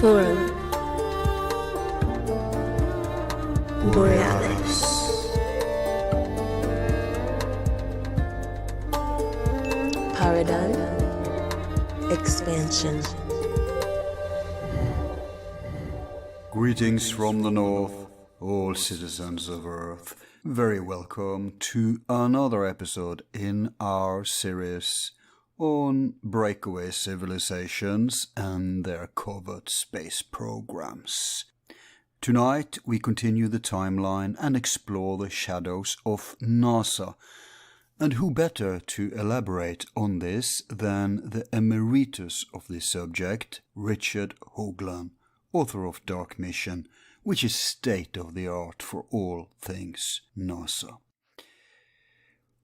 Forum Borealis. Paradigm Expansion. Greetings from the north, all citizens of Earth. Very welcome to another episode in our series on breakaway civilizations and their covert space programs. Tonight we continue the timeline and explore the shadows of NASA. And who better to elaborate on this than the emeritus of this subject, Richard Hoagland, author of Dark Mission, which is state-of-the-art for all things NASA.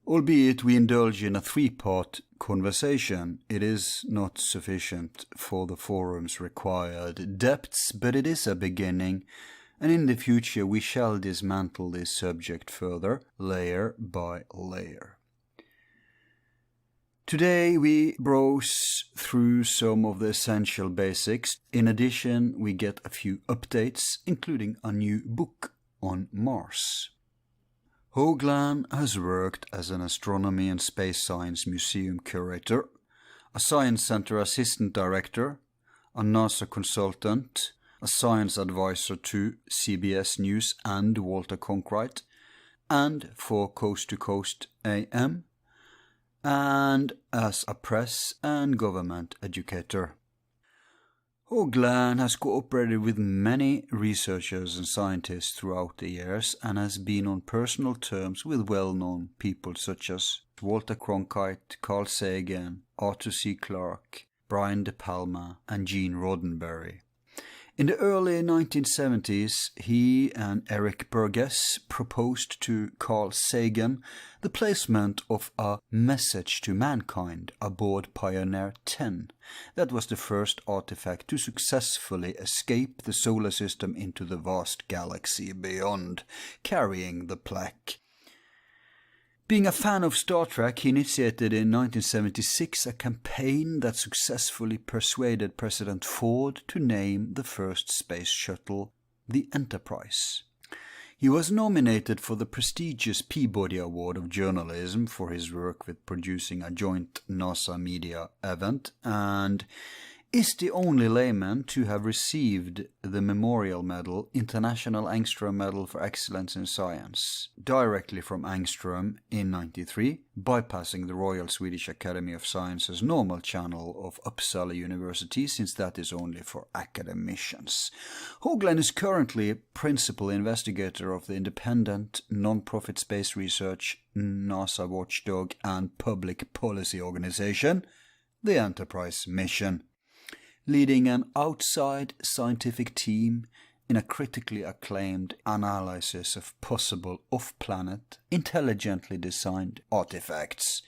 Albeit we indulge in a three-part conversation, it is not sufficient for the forum's required depths, but it is a beginning, and in the future we shall dismantle this subject further, layer by layer. Today we browse through some of the essential basics. In addition, we get a few updates, including a new book on Mars. Hoagland has worked as an astronomy and space science museum curator, a science center assistant director, a NASA consultant, a science advisor to CBS News and Walter Cronkite, and for Coast to Coast AM, and as a press and government educator. Hoagland has cooperated with many researchers and scientists throughout the years and has been on personal terms with well-known people such as Walter Cronkite, Carl Sagan, Arthur C. Clarke, Brian De Palma, and Gene Roddenberry. In the early 1970s, he and Eric Burgess proposed to Carl Sagan the placement of a message to mankind aboard Pioneer 10. That was the first artifact to successfully escape the solar system into the vast galaxy beyond, carrying the plaque. Being a fan of Star Trek, he initiated in 1976 a campaign that successfully persuaded President Ford to name the first space shuttle the Enterprise. He was nominated for the prestigious Peabody Award of Journalism for his work with producing a joint NASA media event, and is the only layman to have received the Memorial Medal, International Angstrom Medal for Excellence in Science, directly from Angstrom in 1993, bypassing the Royal Swedish Academy of Sciences normal channel of Uppsala University, since that is only for academicians. Hoagland is currently principal investigator of the independent, non-profit space research, NASA watchdog and public policy organization, the Enterprise Mission, leading an outside scientific team in a critically acclaimed analysis of possible off-planet, intelligently designed artifacts.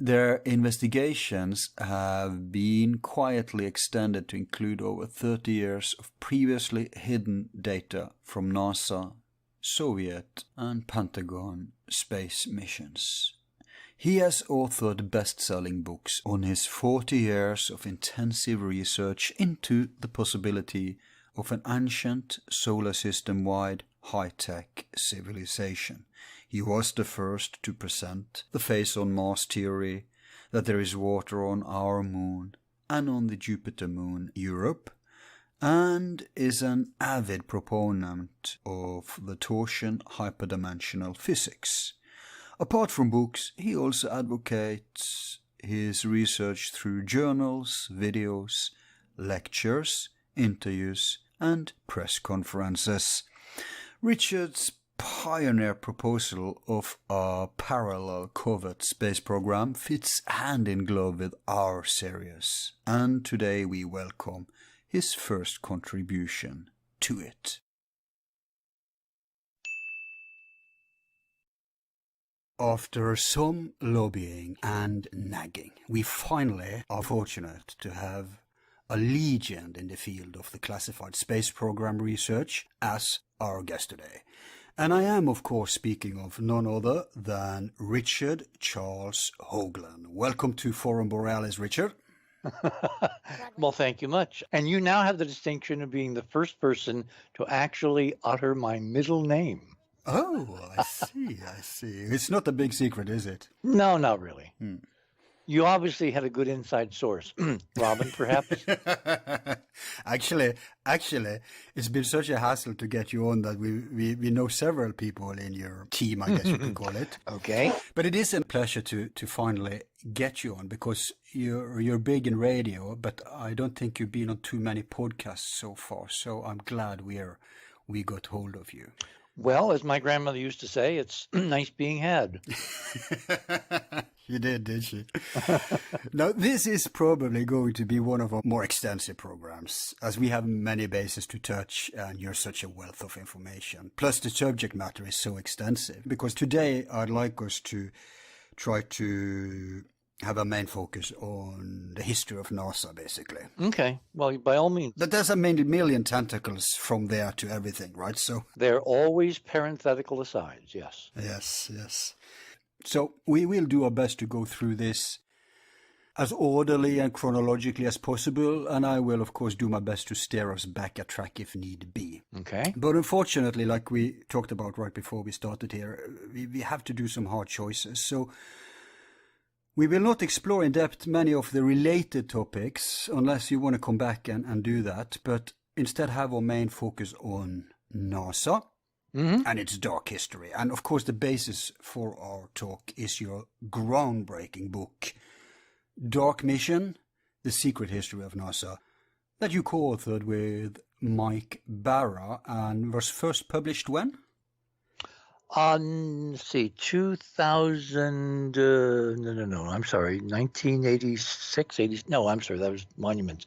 Their investigations have been quietly extended to include over 30 years of previously hidden data from NASA, Soviet, and Pentagon space missions. He has authored best-selling books on his 40 years of intensive research into the possibility of an ancient solar system-wide high-tech civilization. He was the first to present the face on Mars theory, that there is water on our moon and on the Jupiter moon Europe, and is an avid proponent of the torsion hyperdimensional physics. Apart from books, he also advocates his research through journals, videos, lectures, interviews, and press conferences. Richard's pioneer proposal of a parallel covert space program fits hand in glove with our series, and today we welcome his first contribution to it. After some lobbying and nagging, we finally are fortunate to have a legend in the field of the classified space program research as our guest today. And I am, of course, speaking of none other than Richard Charles Hoagland. Welcome to Forum Borealis, Richard. Well, thank you much. And you now have the distinction of being the first person to actually utter my middle name. Oh, I see, I see. It's not a big secret, is it? No, not really. You obviously had a good inside source. Robin, perhaps? Actually, it's been such a hassle to get you on that we know several people in your team, I guess you could call it. Okay. But it is a pleasure to finally get you on, because you're big in radio, but I don't think you've been on too many podcasts so far. So I'm glad we got hold of you. Well, as my grandmother used to say, it's nice being had. You did she? Now, this is probably going to be one of our more extensive programs, as we have many bases to touch and you're such a wealth of information. Plus, the subject matter is so extensive, because today I'd like us to try to have a main focus on the history of NASA, basically. Okay. Well, by all means. But there's a million tentacles from there to everything, right? So they're always parenthetical asides, yes. Yes. So we will do our best to go through this as orderly and chronologically as possible, and I will, of course, do my best to steer us back a track if need be. Okay. But unfortunately, like we talked about right before we started here, we have to do some hard choices. So we will not explore in depth many of the related topics unless you want to come back and do that, but instead have our main focus on NASA and its dark history. And of course, the basis for our talk is your groundbreaking book, Dark Mission, The Secret History of NASA, that you co-authored with Mike Barra and was first published when? Let's see, 2000, no, I'm sorry, 1986, that was Monuments.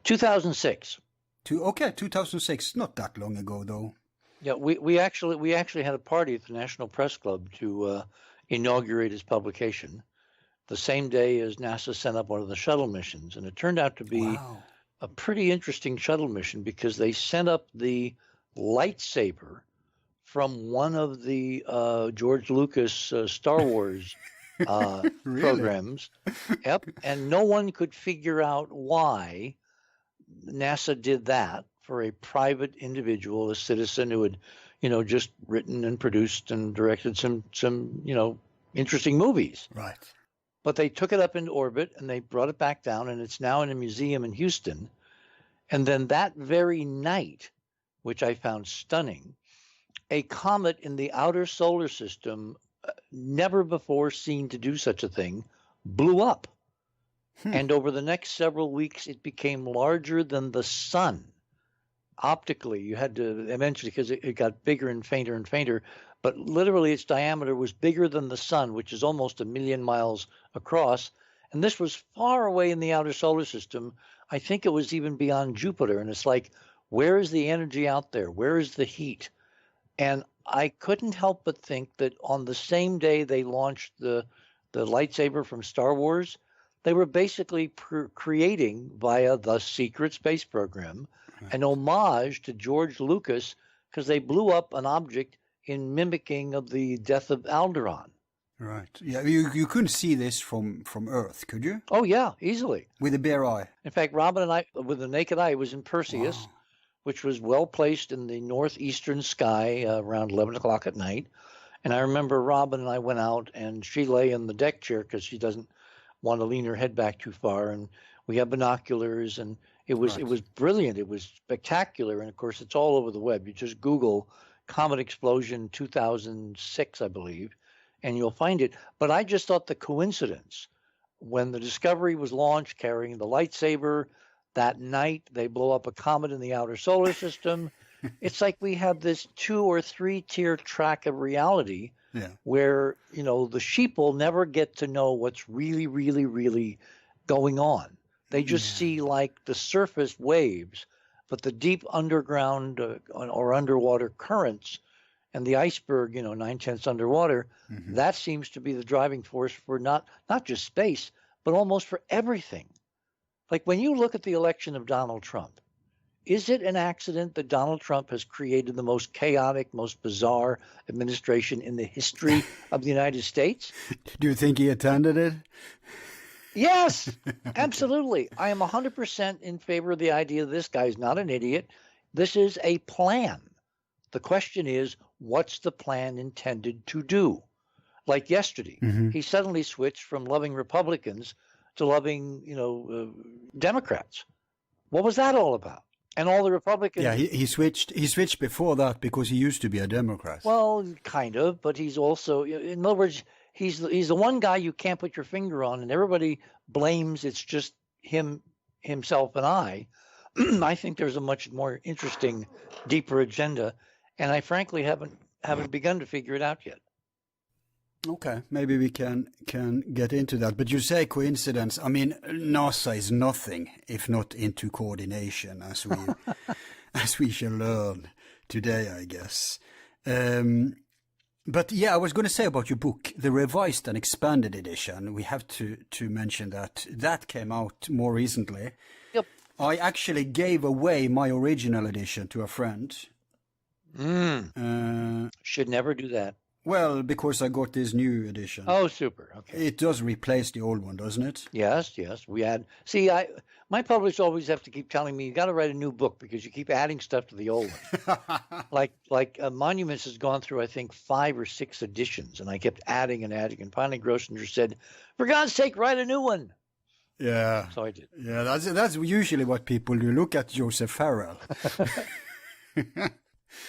2006. 2006, not that long ago though. Yeah, we actually had a party at the National Press Club to inaugurate its publication the same day as NASA sent up one of the shuttle missions. And it turned out to be a pretty interesting shuttle mission, because they sent up the lightsaber from one of the George Lucas Star Wars programs. Yep. And no one could figure out why NASA did that for a private individual, a citizen who had, just written and produced and directed some interesting movies. Right. But they took it up into orbit and they brought it back down, and it's now in a museum in Houston. And then that very night, which I found stunning, a comet in the outer solar system, never before seen to do such a thing, blew up. And over the next several weeks, it became larger than the sun. Optically, you had to eventually, because it got bigger and fainter, but literally its diameter was bigger than the sun, which is almost 1 million miles across. And this was far away in the outer solar system. I think it was even beyond Jupiter. And it's like, where is the energy out there? Where is the heat? And I couldn't help but think that on the same day they launched the lightsaber from Star Wars, they were basically creating, via the secret space program, an homage to George Lucas, because they blew up an object in mimicking of the death of Alderaan. Right. Yeah, you couldn't see this from Earth, could you? Oh, yeah, easily. With a bare eye? In fact, Robin and I, with the naked eye, was in Perseus, which was well placed in the northeastern sky around 11 o'clock at night. And I remember Robin and I went out, and she lay in the deck chair because she doesn't want to lean her head back too far. And we had binoculars, and it was brilliant. It was spectacular. And of course, it's all over the web. You just Google Comet Explosion 2006, I believe, and you'll find it. But I just thought the coincidence, when the Discovery was launched carrying the lightsaber, that night they blow up a comet in the outer solar system. It's like we have this 2 or 3 tier track of reality where, the sheeple never get to know what's really, really, really going on. They just see like the surface waves, but the deep underground or underwater currents and the iceberg, 9/10 underwater, that seems to be the driving force for not just space, but almost for everything. Like when you look at the election of Donald Trump, is it an accident that Donald Trump has created the most chaotic, most bizarre administration in the history of the United States? Do you think he attended it? Yes, absolutely. I am 100% in favor of the idea this guy's not an idiot. This is a plan. The question is, what's the plan intended to do? Like yesterday, he suddenly switched from loving Republicans to loving, Democrats. What was that all about? And all the Republicans. Yeah, he switched before that because he used to be a Democrat. Well, kind of, but he's also, in other words, he's the one guy you can't put your finger on, and everybody blames it's just himself, and I. I think there's a much more interesting, deeper agenda, and I frankly haven't begun to figure it out yet. Okay, maybe we can get into that. But you say coincidence. I mean, NASA is nothing if not into coordination, as we as we shall learn today, I guess. But yeah, I was going to say about your book, the revised and expanded edition. We have to mention that came out more recently. Yep. I actually gave away my original edition to a friend. Should never do that. Well, because I got this new edition. Oh, super. Okay. It does replace the old one, doesn't it? Yes. We add. See, my publishers always have to keep telling me you got to write a new book because you keep adding stuff to the old one. like Monuments has gone through, I think, 5 or 6 editions, and I kept adding and adding. And finally, Grossinger said, "For God's sake, write a new one." Yeah. So I did. Yeah, that's usually what people do. Look at Joseph Farrell.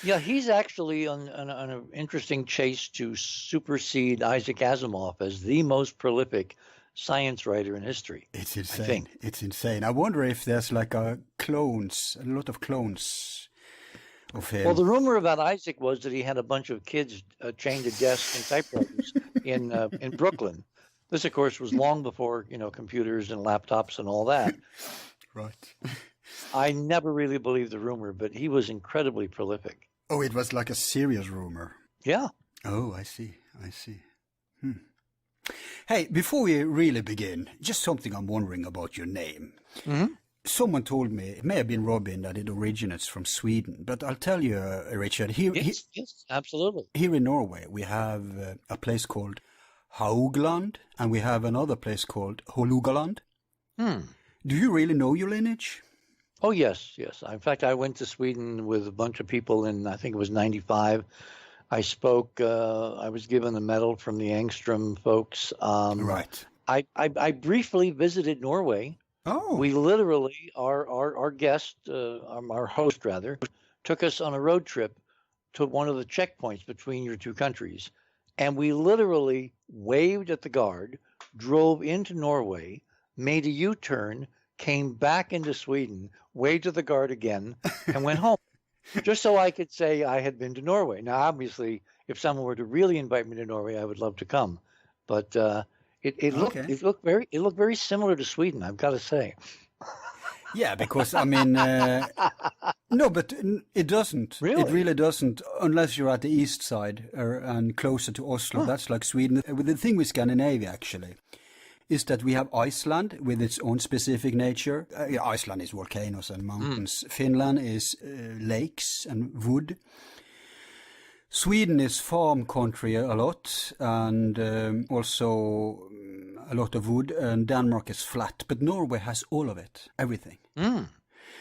Yeah, he's actually on an interesting chase to supersede Isaac Asimov as the most prolific science writer in history. It's insane. I think. It's insane. I wonder if there's like a lot of clones of him. Well, the rumor about Isaac was that he had a bunch of kids chained to desks and typewriters in Brooklyn. This, of course, was long before computers and laptops and all that. Right. I never really believed the rumor, but he was incredibly prolific. Oh, it was like a serious rumor. Yeah. Oh, I see. Hey, before we really begin, just something I'm wondering about your name. Mm-hmm. Someone told me, it may have been Robin, that it originates from Sweden. But I'll tell you, Richard, Yes, absolutely. Here in Norway, we have a place called Hoagland, and we have another place called Hoagland. Do you really know your lineage? Oh, yes. In fact, I went to Sweden with a bunch of people in, I think it was 95. I spoke, I was given a medal from the Angstrom folks. Right. I briefly visited Norway. Oh. We literally, our guest, our host rather, took us on a road trip to one of the checkpoints between your two countries. And we literally waved at the guard, drove into Norway, made a U-turn, came back into Sweden, waved to the guard again, and went home. Just so I could say I had been to Norway. Now, obviously, if someone were to really invite me to Norway, I would love to come. But it looked very similar to Sweden, I've got to say. Yeah, because I mean, no, but it doesn't. Really? It really doesn't, unless you're at the east side and closer to Oslo. Huh. That's like Sweden. The thing with Scandinavia, actually, is that we have Iceland with its own specific nature. Iceland is volcanoes and mountains. Finland is lakes and wood. Sweden is farm country a lot, and also a lot of wood, and Denmark is flat. But Norway has all of it, everything.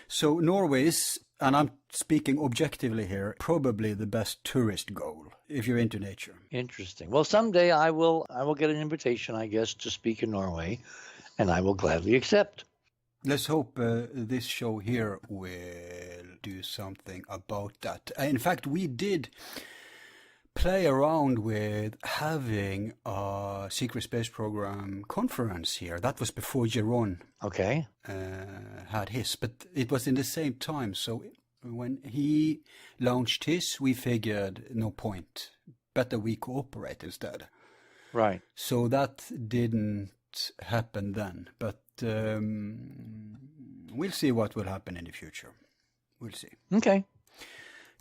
So Norway is, and I'm speaking objectively here, probably the best tourist goal if you're into nature. Interesting. Well, someday I will get an invitation, I guess, to speak in Norway, and I will gladly accept. Let's hope this show here will do something about that. In fact, we did play around with having a secret space program conference here. That was before Jeroen had his, but it was in the same time. So when he launched his, we figured no point. Better we cooperate instead. Right. So that didn't happen then. But we'll see what will happen in the future. We'll see. Okay.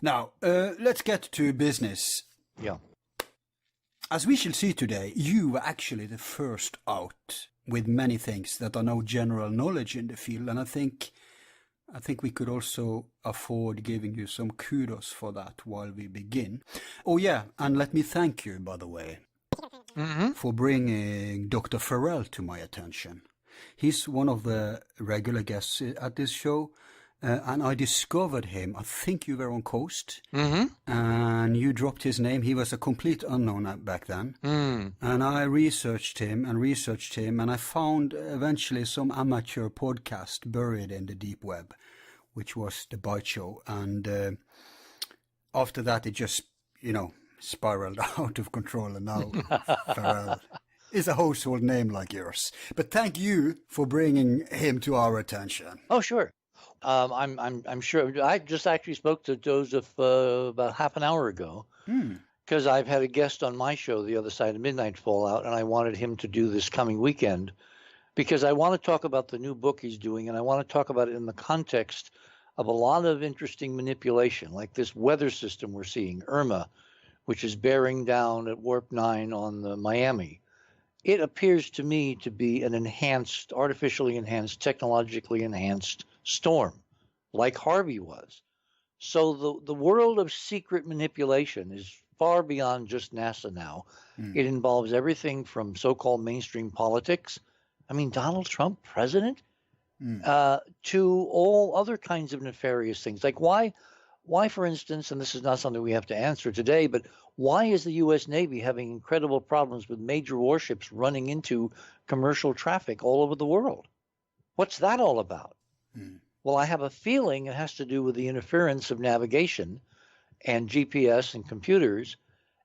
Now, let's get to business. Yeah. As we shall see today, you were actually the first out with many things that are now general knowledge in the field, and I think we could also afford giving you some kudos for that while we begin. Oh yeah, and let me thank you, by the way, for bringing Dr. Farrell to my attention. He's one of the regular guests at this show. And I discovered him. I think you were on Coast. Mm-hmm. And you dropped his name. He was a complete unknown back then. And I researched him, and I found eventually some amateur podcast buried in the deep web, which was the Bite Show. And after that, it just, spiraled out of control. And now Farrell is a household name like yours. But thank you for bringing him to our attention. Oh, sure. I'm sure. I just actually spoke to Joseph about half an hour ago because I've had a guest on my show, The Other Side of Midnight Fallout, and I wanted him to do this coming weekend because I want to talk about the new book he's doing, and I want to talk about it in the context of a lot of interesting manipulation, like this weather system we're seeing, Irma, which is bearing down at warp 9 on the Miami. It appears to me to be an enhanced, artificially enhanced, technologically enhanced storm, like Harvey was. So the world of secret manipulation is far beyond just NASA now. It involves everything from so-called mainstream politics. I mean, Donald Trump, president, to all other kinds of nefarious things. Like why, for instance, and this is not something we have to answer today, but why is the U.S. Navy having incredible problems with major warships running into commercial traffic all over the world? What's that all about? Well, I have a feeling it has to do with the interference of navigation and GPS and computers.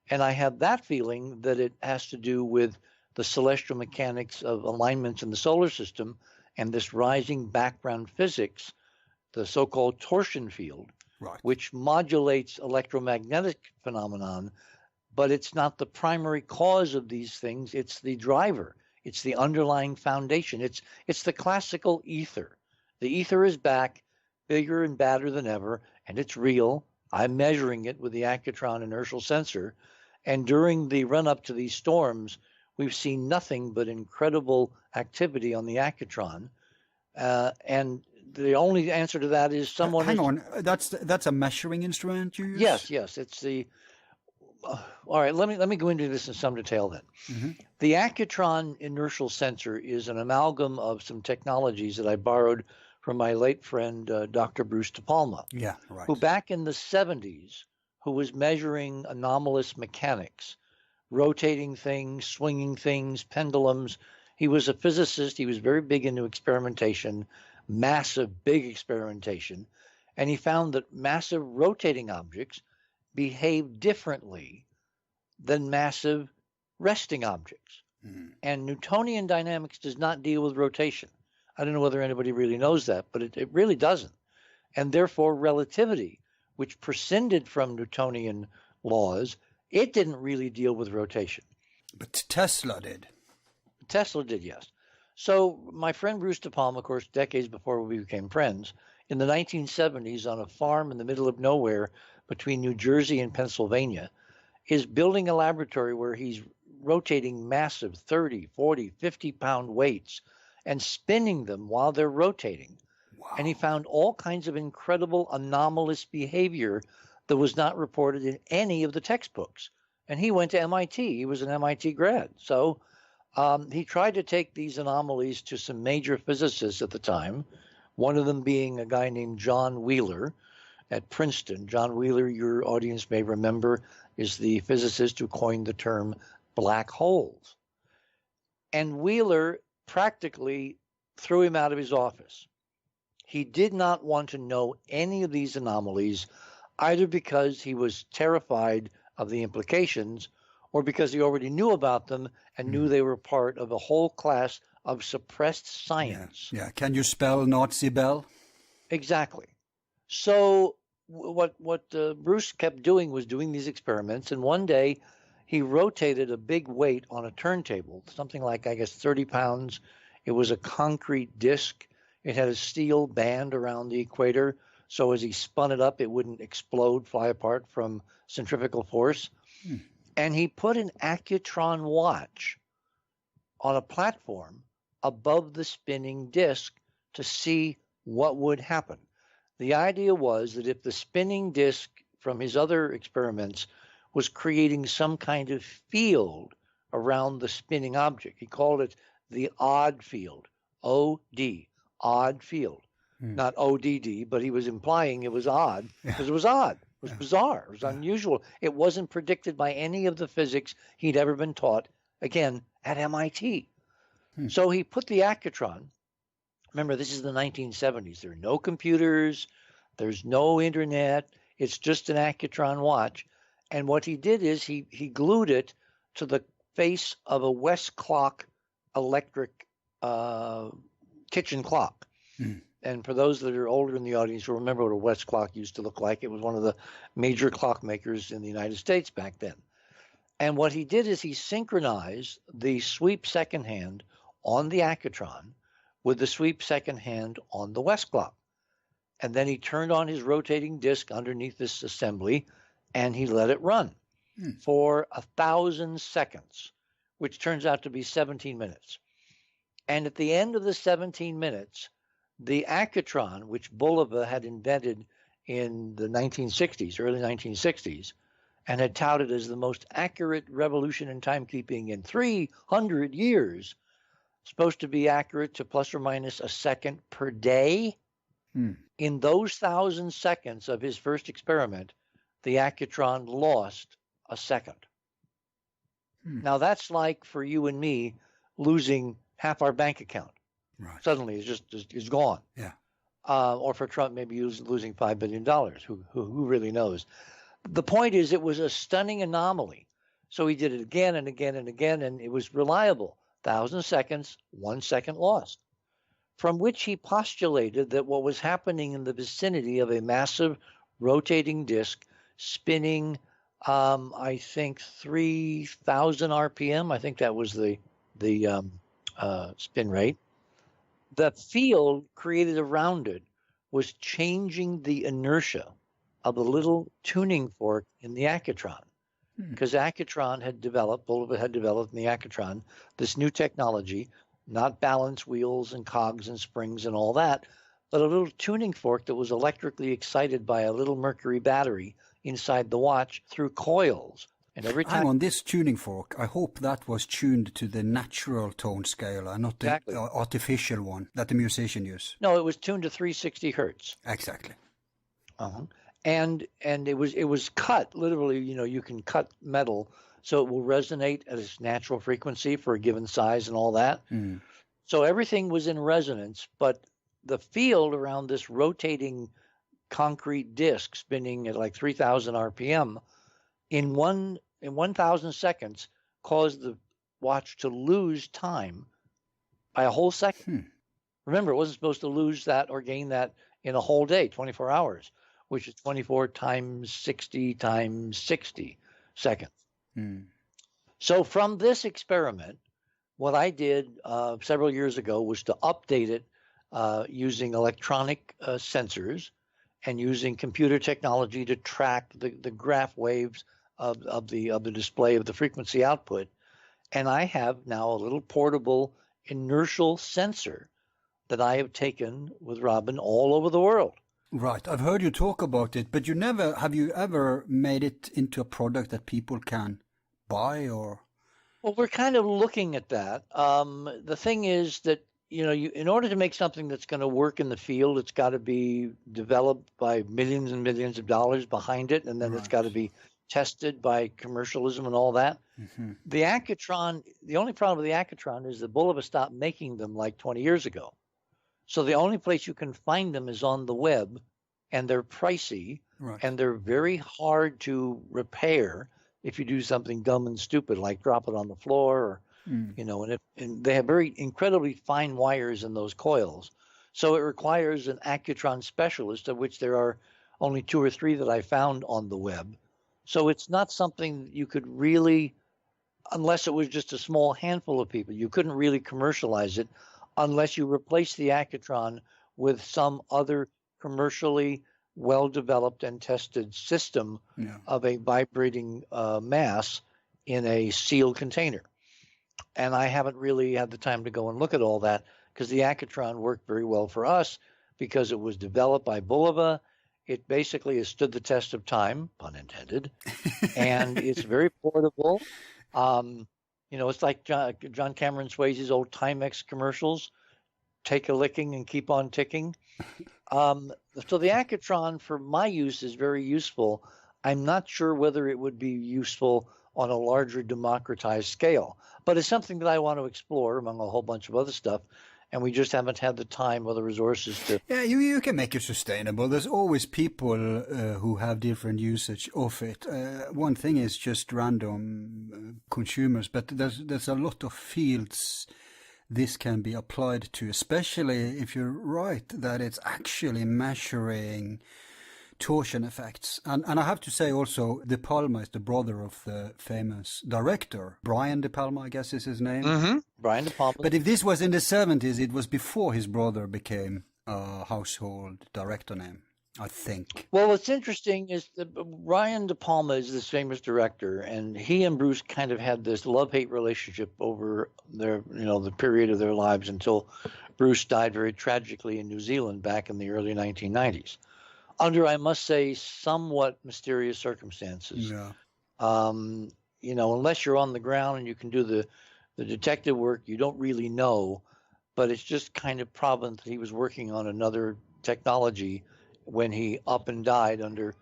And I have that feeling that it has to do with the celestial mechanics of alignments in the solar system and this rising background physics, the so-called torsion field, which modulates electromagnetic phenomenon, but it's not the primary cause of these things. It's the driver. It's the underlying foundation. It's the classical ether. The ether is back, bigger and badder than ever, and it's real. I'm measuring it with the Accutron inertial sensor. And during the run-up to these storms, we've seen nothing but incredible activity on the Accutron. And the only answer to that is someone... Hang on, that's a measuring instrument you use? Yes, it's the... all right, let me go into this in some detail then. The Accutron inertial sensor is an amalgam of some technologies that I borrowed from my late friend, Dr. Bruce De Palma, who back in the 70s, who was measuring anomalous mechanics, rotating things, swinging things, pendulums. He was a physicist. He was very big into experimentation, massive, big experimentation. And he found that massive rotating objects behave differently than massive resting objects. And Newtonian dynamics does not deal with rotation. I don't know whether anybody really knows that, but it really doesn't. And therefore, relativity, which prescinded from Newtonian laws, it didn't really deal with rotation. But Tesla did. Tesla did, yes. So my friend Bruce De Palma, of course, decades before we became friends, in the 1970s on a farm in the middle of nowhere between New Jersey and Pennsylvania, is building a laboratory where he's rotating massive 30, 40, 50-pound weights and spinning them while they're rotating. Wow. And he found all kinds of incredible anomalous behavior that was not reported in any of the textbooks. And he went to MIT. He was an MIT grad. So he tried to take these anomalies to some major physicists at the time, one of them being a guy named John Wheeler at Princeton. John Wheeler, your audience may remember, is the physicist who coined the term black holes. And Wheeler practically threw him out of his office. He did not want to know any of these anomalies, either because he was terrified of the implications or because he already knew about them and knew they were part of a whole class of suppressed science. Yeah. Can you spell Nazi Bell? Exactly. So what Bruce kept doing was doing these experiments, and one day he rotated a big weight on a turntable, something like, I guess, 30 pounds. It was a concrete disc. It had a steel band around the equator, so as he spun it up, it wouldn't explode, fly apart from centrifugal force. And he put an Accutron watch on a platform above the spinning disc to see what would happen. The idea was that if the spinning disc from his other experiments was creating some kind of field around the spinning object, he called it the odd field, O-D, odd field. Not O-D-D, but he was implying it was odd because it was odd. It was bizarre. It was unusual. It wasn't predicted by any of the physics he'd ever been taught, again, at MIT. So he put the accutron. Remember, this is the 1970s. There are no computers. There's no internet. It's just an accutron watch. And what he did is he glued it to the face of a West clock electric kitchen clock. And for those that are older in the audience who remember what a West clock used to look like, it was one of the major clock makers in the United States back then. And what he did is he synchronized the sweep second hand on the accutron with the sweep second hand on the West clock. And then he turned on his rotating disc underneath this assembly and he let it run for 1,000 seconds, which turns out to be 17 minutes. And at the end of the 17 minutes, the accutron, which Bulova had invented in the 1960s, early 1960s, and had touted as the most accurate revolution in timekeeping in 300 years, supposed to be accurate to plus or minus a second per day. In those 1,000 seconds of his first experiment, the accutron lost a second. Now that's like for you and me losing half our bank account. Right. Suddenly it's gone. Yeah. Or for Trump, maybe losing $5 billion. Who really knows? The point is, it was a stunning anomaly. So he did it again and again and again, and it was reliable. 1,000 seconds, 1 second lost. From which he postulated that what was happening in the vicinity of a massive rotating disk spinning, I think 3,000 RPM. I think that was the spin rate. The field created around it was changing the inertia of the little tuning fork in the accutron. Because Accutron had developed, Bulova had developed in the Accutron, this new technology, not balance wheels and cogs and springs and all that, but a little tuning fork that was electrically excited by a little mercury battery inside the watch through coils. And every time Hang on, this tuning fork, I hope that was tuned to the natural tone scale and not the artificial one that the musician use. No, it was tuned to 360 hertz. Exactly. And it was cut literally. You can cut metal so it will resonate at its natural frequency for a given size and all that. So everything was in resonance, but the field around this rotating concrete disc spinning at like 3,000 RPM in 1,000 seconds caused the watch to lose time by a whole second. Remember, it wasn't supposed to lose that or gain that in a whole day, 24 hours, which is 24 times 60 times 60 seconds. So from this experiment, what I did several years ago was to update it using electronic sensors and using computer technology to track the graph waves of the display of the frequency output. And I have now a little portable inertial sensor that I have taken with Robin all over the world. Right. I've heard you talk about it, but have you ever made it into a product that people can buy or? Well, we're kind of looking at that. The thing is that, in order to make something that's going to work in the field, it's got to be developed by millions and millions of dollars behind it. And then it's got to be tested by commercialism and all that. The Accutron, the only problem with the Accutron is that Bulova stopped making them like 20 years ago. So the only place you can find them is on the web, and they're pricey, and they're very hard to repair if you do something dumb and stupid like drop it on the floor, or, and they have very incredibly fine wires in those coils. So it requires an Accutron specialist, of which there are only 2 or 3 that I found on the web. So it's not something that you could really, unless it was just a small handful of people, you couldn't really commercialize it unless you replace the Accutron with some other commercially well-developed and tested system of a vibrating mass in a sealed container. And I haven't really had the time to go and look at all that, because the Accutron worked very well for us because it was developed by Bulova. It basically has stood the test of time, pun intended, and it's very portable. It's like John Cameron Swayze's old Timex commercials. take a licking and keep on ticking. So the Accutron for my use is very useful. I'm not sure whether it would be useful on a larger democratized scale, but it's something that I want to explore among a whole bunch of other stuff. And we just haven't had the time or the resources to. Yeah, you can make it sustainable. There's always people who have different usage of it. One thing is just random consumers, but there's a lot of fields this can be applied to, especially if you're right that it's actually measuring torsion effects. And I have to say also, De Palma is the brother of the famous director. Brian De Palma, I guess is his name. Mm-hmm. Brian De Palma. But if this was in the 70s, it was before his brother became a household director name, I think. Well, what's interesting is that Brian De Palma is this famous director, and he and Bruce kind of had this love-hate relationship over their, the period of their lives until Bruce died very tragically in New Zealand back in the early 1990s. Under, I must say, somewhat mysterious circumstances. Yeah. Unless you're on the ground and you can do the detective work, you don't really know. But it's just kind of prominent that he was working on another technology when he up and died under,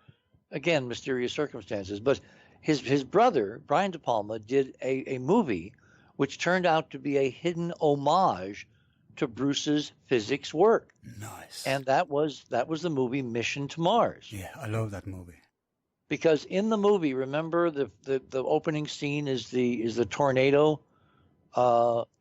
again, mysterious circumstances. But his brother, Brian De Palma, did a movie which turned out to be a hidden homage to Bruce's physics work. Nice. And that was the movie Mission to Mars. Yeah, I love that movie. Because in the movie, remember the opening scene is the tornado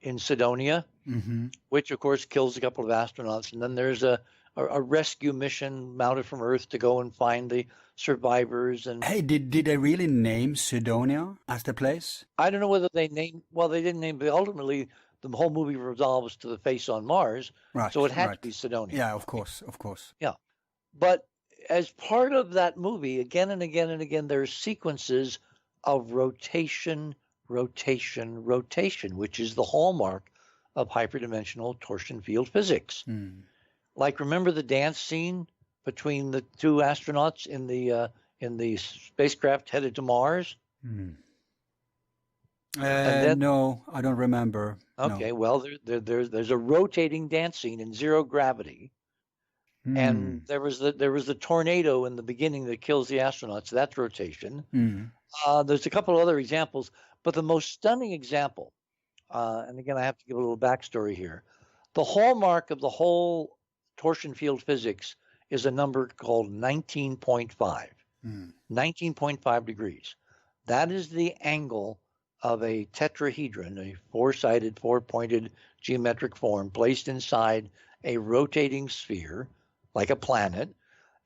in Cydonia, Mm-hmm. which of course kills a couple of astronauts, and then there's a rescue mission mounted from Earth to go and find the survivors. And hey, did they really name Cydonia as the place? I don't know whether they named. Well, they didn't name, but ultimately the whole movie resolves to the face on Mars, Right. so it had right. to be Cydonia. Yeah, of course. Yeah, but as part of that movie, again and again and again, there's sequences of rotation, which is the hallmark of hyperdimensional torsion field physics. Mm. Like, remember the dance scene between the two astronauts in the spacecraft headed to Mars? Mm. then- No, I don't remember. Okay, No. well, there's a rotating dance scene in zero gravity, and there was the tornado in the beginning that kills the astronauts. That's rotation. Mm. There's a couple of other examples, but the most stunning example, and again, I have to give a little backstory here. The hallmark of the whole torsion field physics is a number called 19.5. 19.5 degrees. That is the angle of a tetrahedron, a four-sided, four-pointed geometric form placed inside a rotating sphere, like a planet,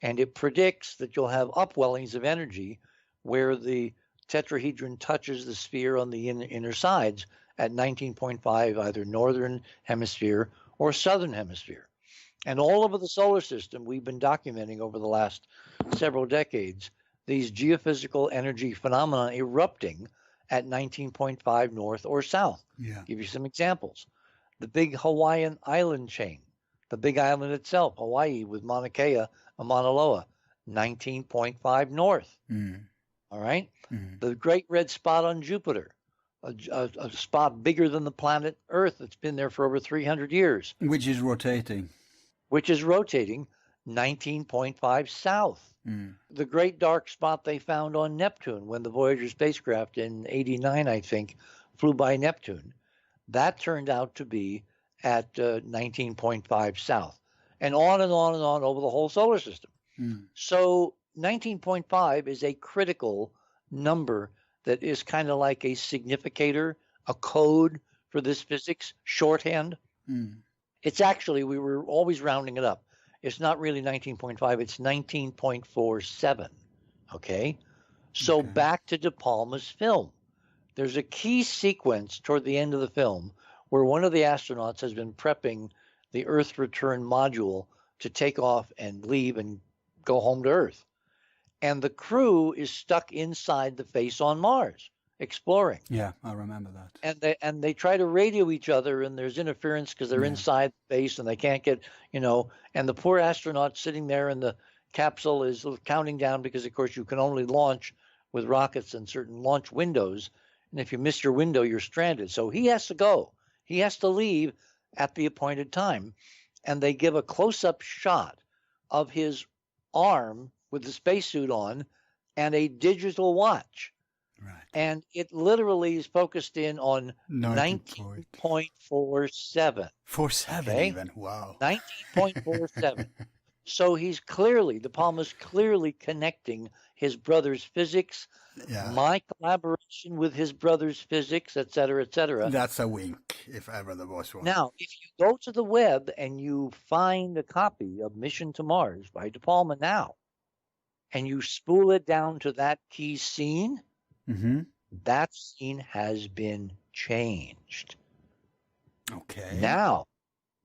and it predicts that you'll have upwellings of energy where the tetrahedron touches the sphere on the inner sides at 19.5, either northern hemisphere or southern hemisphere. And all over the solar system, we've been documenting over the last several decades these geophysical energy phenomena erupting at 19.5 north or south. Yeah. Give you some examples. The big Hawaiian island chain, the big island itself, Hawaii with Mauna Kea and Mauna Loa, 19.5 north. Mm. All right? Mm. The great red spot on Jupiter, a spot bigger than the planet Earth that's been there for over 300 years. Which is rotating. 19.5 south. Mm. The great dark spot they found on Neptune when the Voyager spacecraft in 89, I think, flew by Neptune, that turned out to be at 19.5 south, and on and on and on over the whole solar system. Mm. So 19.5 is a critical number that is kind of like a significator, a code for this physics, shorthand. Mm. It's actually, we were always rounding it up. It's not really 19.5, it's 19.47, okay? So Okay. back to De Palma's film. There's a key sequence toward the end of the film where one of the astronauts has been prepping the Earth return module to take off and leave and go home to Earth. And the crew is stuck inside the face on Mars, exploring. Yeah, I remember that. And they try to radio each other, and there's interference because they're Yeah. inside the base and they can't get, and the poor astronaut sitting there in the capsule is counting down because, of course, you can only launch with rockets in certain launch windows. And if you miss your window, you're stranded. So he has to go. He has to leave at the appointed time. And they give a close-up shot of his arm with the spacesuit on and a digital watch. Right. And it literally is focused in on 19.47. 19.47. Okay? Even. Wow. 19.47. So he's clearly, De Palma's clearly connecting his brother's physics, my collaboration with his brother's physics, et cetera, et cetera. That's a wink, if ever there was one. Now, if you go to the web and you find a copy of Mission to Mars by De Palma now, and you spool it down to that key scene, that scene has been changed. Okay. Now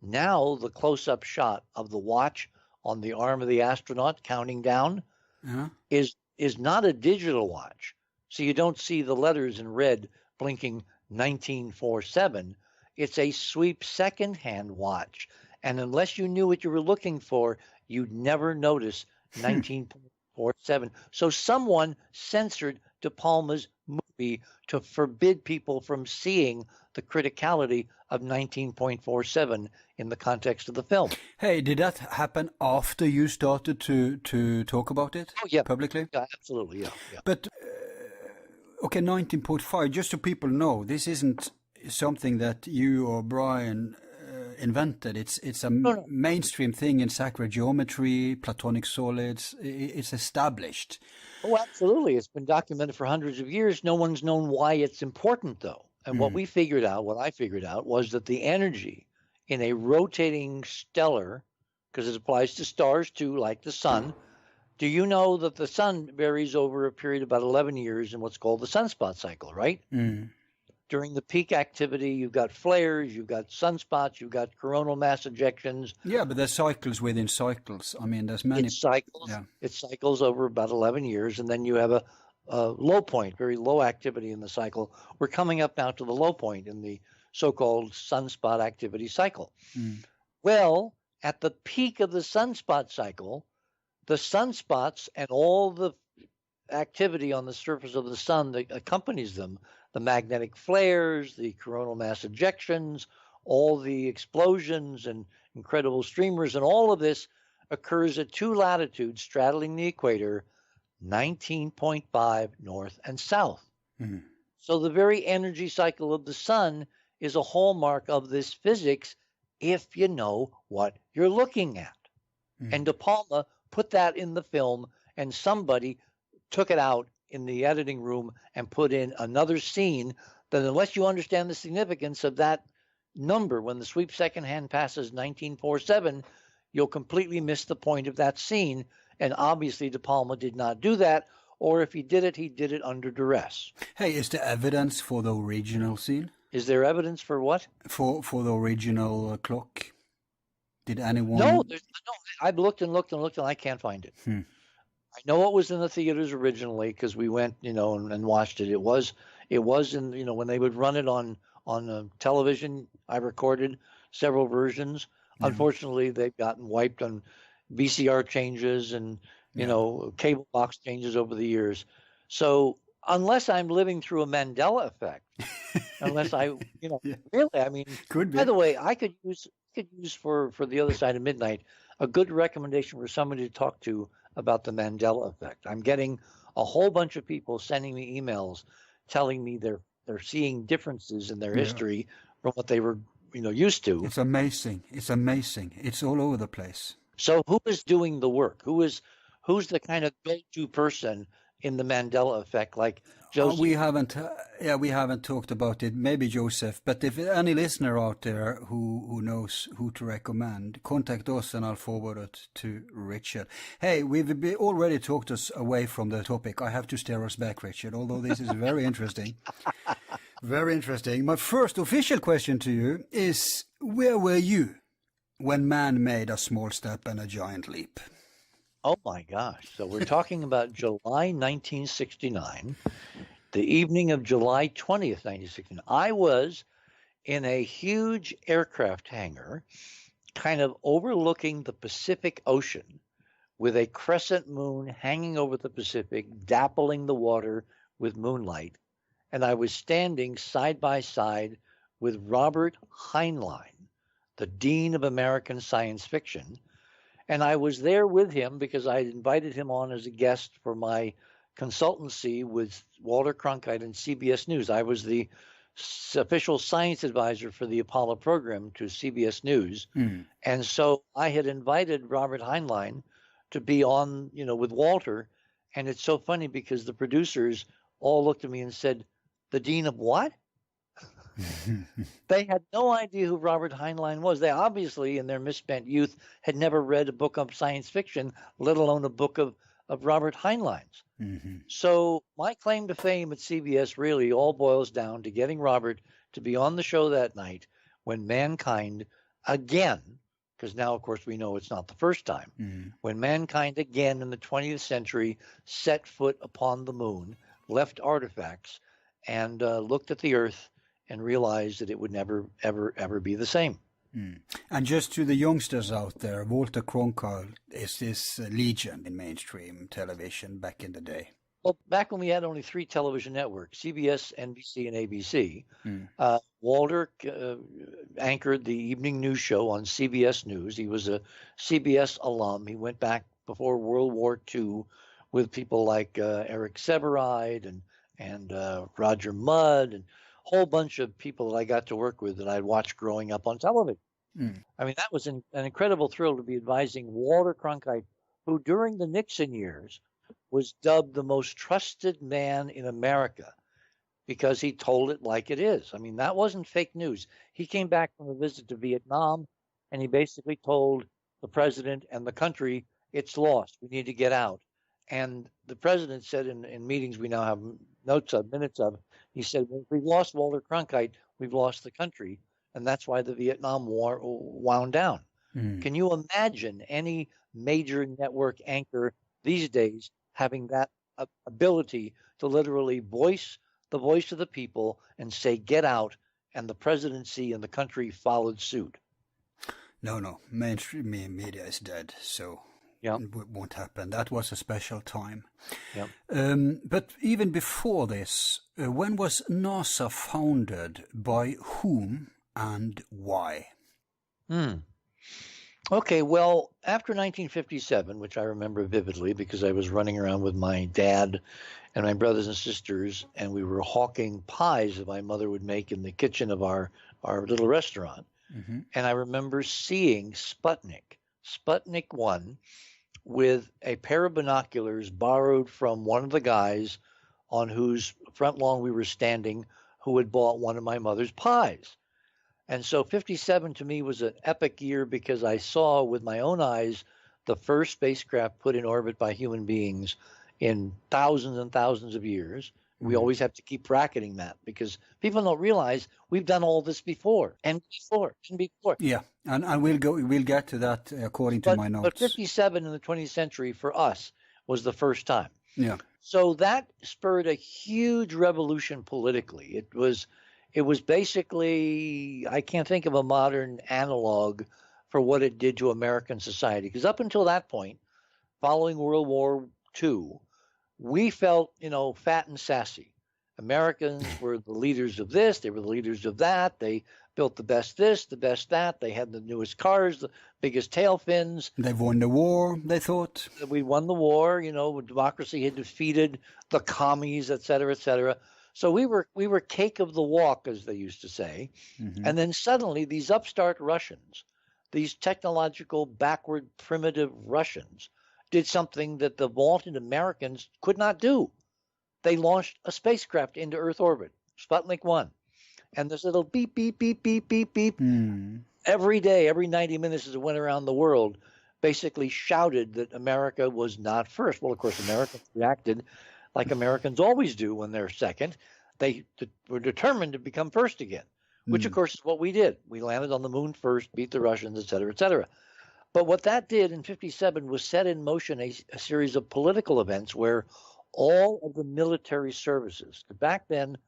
the close-up shot of the watch on the arm of the astronaut counting down is not a digital watch. So you don't see the letters in red blinking 1947. It's a sweep second-hand watch. And unless you knew what you were looking for, you'd never notice 19.47. So someone censored De Palma's movie to forbid people from seeing the criticality of 19.47 in the context of the film. Hey, did that happen after you started to talk about it publicly? Yeah, absolutely, yeah. But, okay, 19.5, just so people know, this isn't something that you or Brian invented. It's a mainstream thing in sacred geometry, Platonic solids. It's established. Oh, absolutely. It's been documented for hundreds of years. No one's known why it's important, though. And what I figured out was that the energy in a rotating stellar, because it applies to stars too, like the sun. Do you know that the sun varies over a period of about 11 years in what's called the sunspot cycle, right? During the peak activity, you've got flares, you've got sunspots, you've got coronal mass ejections. Yeah, but there's cycles within cycles. I mean, there's many. It cycles over about 11 years, and then you have a low point, very low activity in the cycle. We're coming up now to the low point in the so-called sunspot activity cycle. Well, at the peak of the sunspot cycle, the sunspots and all the activity on the surface of the sun that accompanies them, the magnetic flares, the coronal mass ejections, all the explosions and incredible streamers, and all of this occurs at two latitudes straddling the equator, 19.5 north and south. So the very energy cycle of the sun is a hallmark of this physics if you know what you're looking at. And De Palma put that in the film, and somebody took it out in the editing room and put in another scene that, unless you understand the significance of that number when the sweep second hand passes 19.47, you'll completely miss the point of that scene. And obviously De Palma did not do that, or if he did it under duress. Hey, is there evidence for the original scene? Is there evidence for what? For the original clock? Did anyone? No, I've looked and I can't find it. I know it was in the theaters originally because we went, and watched it. It was in, when they would run it on television. I recorded several versions. Unfortunately, they've gotten wiped on VCR changes and cable box changes over the years. So unless I'm living through a Mandela effect, unless I, really, I mean, could be. By the way, I could use for the other side of midnight a good recommendation for somebody to talk to about the Mandela effect. I'm getting a whole bunch of people sending me emails telling me they're seeing differences in their history from what they were used to. It's amazing. It's all over the place. So who is doing the work? Who's the kind of go-to person in the Mandela effect, like Joseph? We haven't talked about it. Maybe Joseph, but if any listener out there who knows who to recommend, contact us and I'll forward it to Richard. Hey, we've already talked us away from the topic. I have to steer us back, Richard, although this is very interesting. Very interesting. My first official question to you is, where were you when man made a small step and a giant leap? Oh my gosh. So we're talking about July 1969, the evening of July 20th, 1969. I was in a huge aircraft hangar kind of overlooking the Pacific Ocean with a crescent moon hanging over the Pacific, dappling the water with moonlight. And I was standing side by side with Robert Heinlein, the Dean of American Science Fiction. And I was there with him because I had invited him on as a guest for my consultancy with Walter Cronkite and CBS News. I was the official science advisor for the Apollo program to CBS News. And so I had invited Robert Heinlein to be on, with Walter. And it's so funny because the producers all looked at me and said, "The Dean of what?" They had no idea who Robert Heinlein was. They obviously, in their misspent youth, had never read a book of science fiction, let alone a book of Robert Heinlein's. So my claim to fame at CBS really all boils down to getting Robert to be on the show that night when mankind again, because now, of course, we know it's not the first time, when mankind again in the 20th century set foot upon the moon, left artifacts, and looked at the Earth and realized that it would never, ever, ever be the same. And just to the youngsters out there, Walter Cronkite is this legend in mainstream television back in the day. Well, back when we had only 3 television networks, CBS, NBC, and ABC, Walter anchored the evening news show on CBS News. He was a CBS alum. He went back before World War II with people like Eric Severide and Roger Mudd and whole bunch of people that I got to work with that I'd watched growing up on television. I mean, that was an incredible thrill to be advising Walter Cronkite, who during the Nixon years was dubbed the most trusted man in America because he told it like it is. I mean, that wasn't fake news. He came back from a visit to Vietnam and he basically told the president and the country, it's lost. We need to get out. And the president said in meetings we now have minutes of, he said, well, if we've lost Walter Cronkite, we've lost the country. And that's why the Vietnam War wound down. Can you imagine any major network anchor these days having that ability to literally voice the voice of the people and say, get out, and the presidency and the country followed suit? No. Mainstream media is dead, so it won't happen. That was a special time. But even before this, when was NASA founded, by whom, and why? Okay, well, after 1957, which I remember vividly because I was running around with my dad and my brothers and sisters, and we were hawking pies that my mother would make in the kitchen of our little restaurant. And I remember seeing Sputnik 1, with a pair of binoculars borrowed from one of the guys on whose front lawn we were standing, who had bought one of my mother's pies. And so 57 to me was an epic year because I saw with my own eyes the first spacecraft put in orbit by human beings in thousands and thousands of years. We always have to keep bracketing that because people don't realize we've done all this before and before and before. Yeah, and we'll get to that according to my notes. But 57 in the 20th century for us was the first time. Yeah. So that spurred a huge revolution politically. It was basically, I can't think of a modern analog for what it did to American society. Because up until that point, following World War II, we felt, fat and sassy. Americans were the leaders of this. They were the leaders of that. They built the best this, the best that. They had the newest cars, the biggest tail fins. They won the war, they thought. We won the war. Democracy had defeated the commies, et cetera, et cetera. So we were cake of the walk, as they used to say. And then suddenly these upstart Russians, these technological, backward, primitive Russians, did something that the vaunted Americans could not do. They launched a spacecraft into Earth orbit, Sputnik 1. And this little beep, beep, beep, beep, beep, beep, every day, every 90 minutes as it went around the world, basically shouted that America was not first. Well, of course, Americans reacted like Americans always do when they're second. They were determined to become first again, which, of course, is what we did. We landed on the moon first, beat the Russians, et cetera, et cetera. But what that did in 57 was set in motion a series of political events where all of the military services, back then,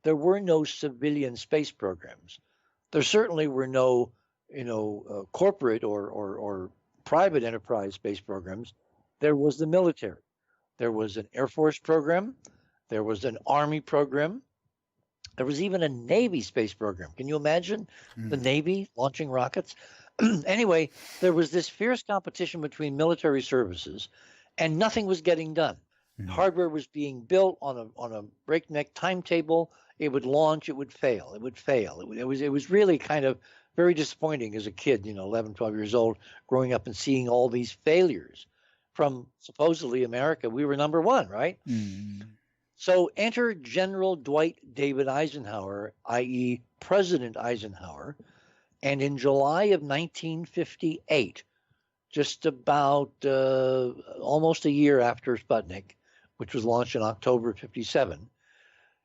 there were no civilian space programs. There certainly were no, corporate or private enterprise space programs. There was the military. There was an Air Force program. There was an Army program. There was even a Navy space program. Can you imagine the Navy launching rockets? Anyway, there was this fierce competition between military services, and nothing was getting done. Hardware was being built on a breakneck timetable. It would launch, it would fail, it would fail. It was really kind of very disappointing as a kid, 11, 12 years old, growing up and seeing all these failures from supposedly America. We were number one, right? So enter General Dwight David Eisenhower, i.e. President Eisenhower, and in July of 1958, just about almost a year after Sputnik, which was launched in October 57,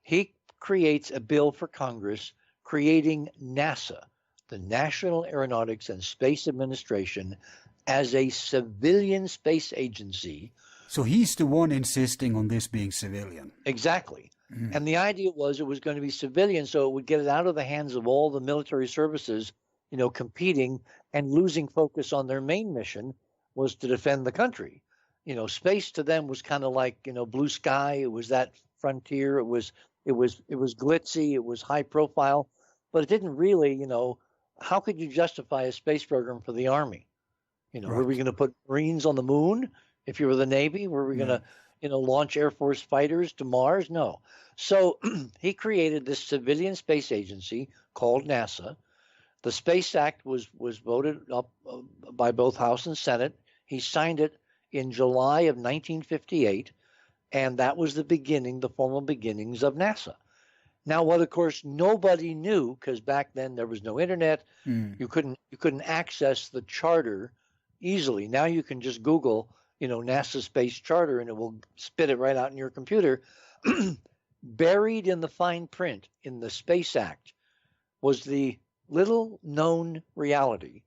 he creates a bill for Congress creating NASA, the National Aeronautics and Space Administration, as a civilian space agency. So he's the one insisting on this being civilian. Exactly. And the idea was it was going to be civilian, so it would get it out of the hands of all the military services, competing and losing focus on their main mission was to defend the country. Space to them was kind of like, blue sky. It was that frontier. It was glitzy. It was high profile, but it didn't really, how could you justify a space program for the Army? Were we going to put Marines on the moon? If you were the Navy, were we going to, launch Air Force fighters to Mars? No. So he created this civilian space agency called NASA. The Space Act was voted up by both House and Senate. He signed it in July of 1958, and that was the formal beginnings of NASA. Now, what of course nobody knew, because back then there was no internet, you couldn't access the charter easily. Now you can just Google, NASA Space Charter, and it will spit it right out in your computer. Buried in the fine print in the Space Act was the little known reality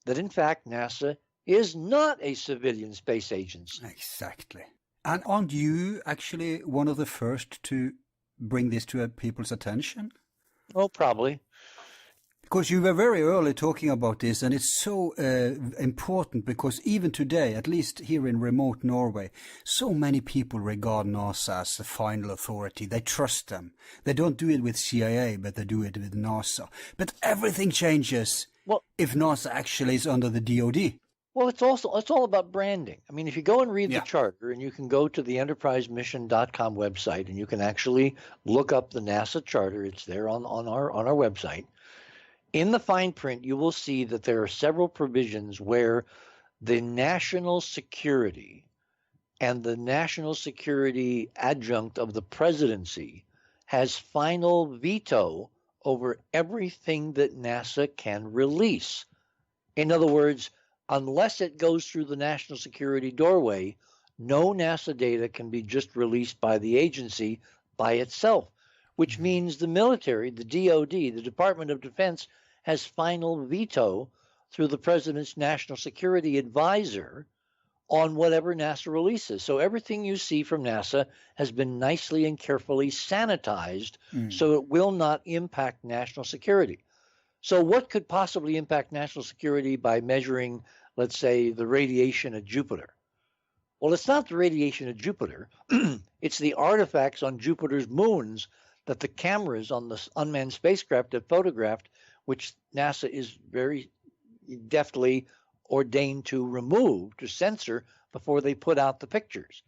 that in fact NASA is not a civilian space agency. Exactly. And aren't you actually one of the first to bring this to people's attention? Oh, probably. Because you were very early talking about this, and it's so important because even today, at least here in remote Norway, so many people regard NASA as the final authority. They trust them. They don't do it with CIA, but they do it with NASA. But everything changes if NASA actually is under the DoD. Well, it's all about branding. I mean, if you go and read the charter, and you can go to the enterprisemission.com website, and you can actually look up the NASA charter. It's there on our website. In the fine print, you will see that there are several provisions where the national security and the national security adjunct of the presidency has final veto over everything that NASA can release. In other words, unless it goes through the national security doorway, no NASA data can be just released by the agency by itself, which means the military, the DoD, the Department of Defense, has final veto through the president's national security advisor on whatever NASA releases. So everything you see from NASA has been nicely and carefully sanitized so it will not impact national security. So what could possibly impact national security by measuring, let's say, the radiation at Jupiter? Well, it's not the radiation at Jupiter. It's the artifacts on Jupiter's moons that the cameras on the unmanned spacecraft have photographed, which NASA is very deftly ordained to remove, to censor, before they put out the pictures.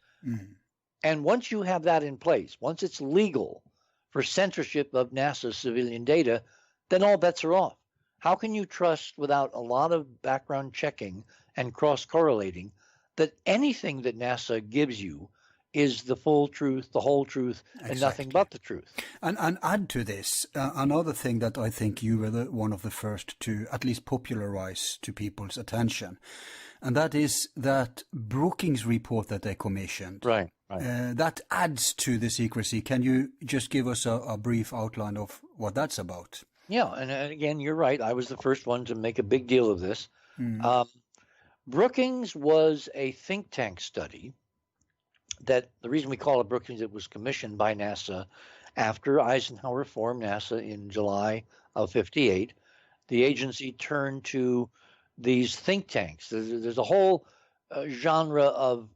And once you have that in place, once it's legal for censorship of NASA's civilian data, then all bets are off. How can you trust, without a lot of background checking and cross-correlating, that anything that NASA gives you is the full truth, the whole truth, and nothing but the truth? And add to this, another thing that I think you were one of the first to at least popularize to people's attention, and that is that Brookings report that they commissioned. Right. That adds to the secrecy. Can you just give us a brief outline of what that's about? Yeah, and again, you're right. I was the first one to make a big deal of this. Brookings was a think tank study that, the reason we call it Brookings, it was commissioned by NASA after Eisenhower formed NASA in July of 58. The agency turned to these think tanks. There's a whole genre of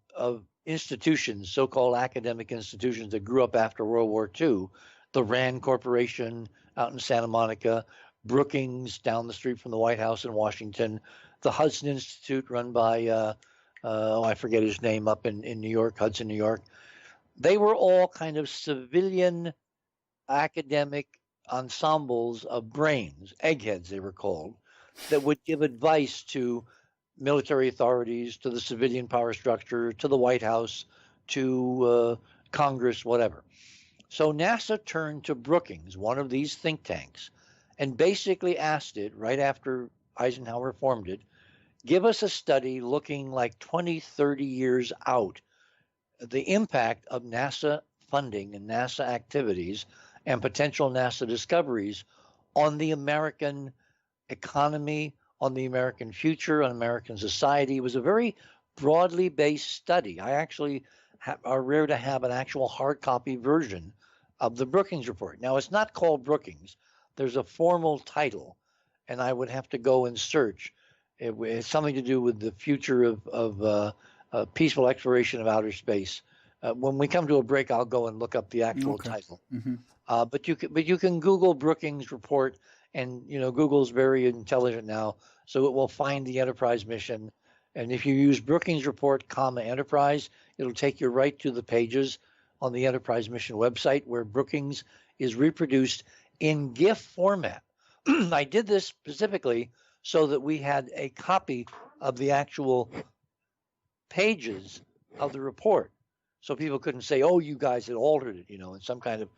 institutions, so-called academic institutions, that grew up after World War II the Rand Corporation out in Santa Monica, Brookings down the street from the White House in Washington, the Hudson Institute run by, I forget his name, up in New York, Hudson, New York. They were all kind of civilian academic ensembles of brains, eggheads they were called, that would give advice to military authorities, to the civilian power structure, to the White House, to Congress, whatever. So NASA turned to Brookings, one of these think tanks, and basically asked it, right after Eisenhower formed it, give us a study looking like 20, 30 years out, the impact of NASA funding and NASA activities and potential NASA discoveries on the American economy, on the American future, on American society. It was a very broadly based study. I actually are rare to have an actual hard copy version of the Brookings report. Now, it's not called Brookings. There's a formal title, and I would have to go and search. It's something to do with the future of peaceful exploration of outer space. When we come to a break, I'll go and look up the actual title. But you can Google Brookings report, and Google's very intelligent now, so it will find the Enterprise mission. And if you use Brookings report, Enterprise, it'll take you right to the pages on the Enterprise mission website where Brookings is reproduced in GIF format. I did this specifically so that we had a copy of the actual pages of the report, so people couldn't say, "Oh, you guys had altered it," in some kind of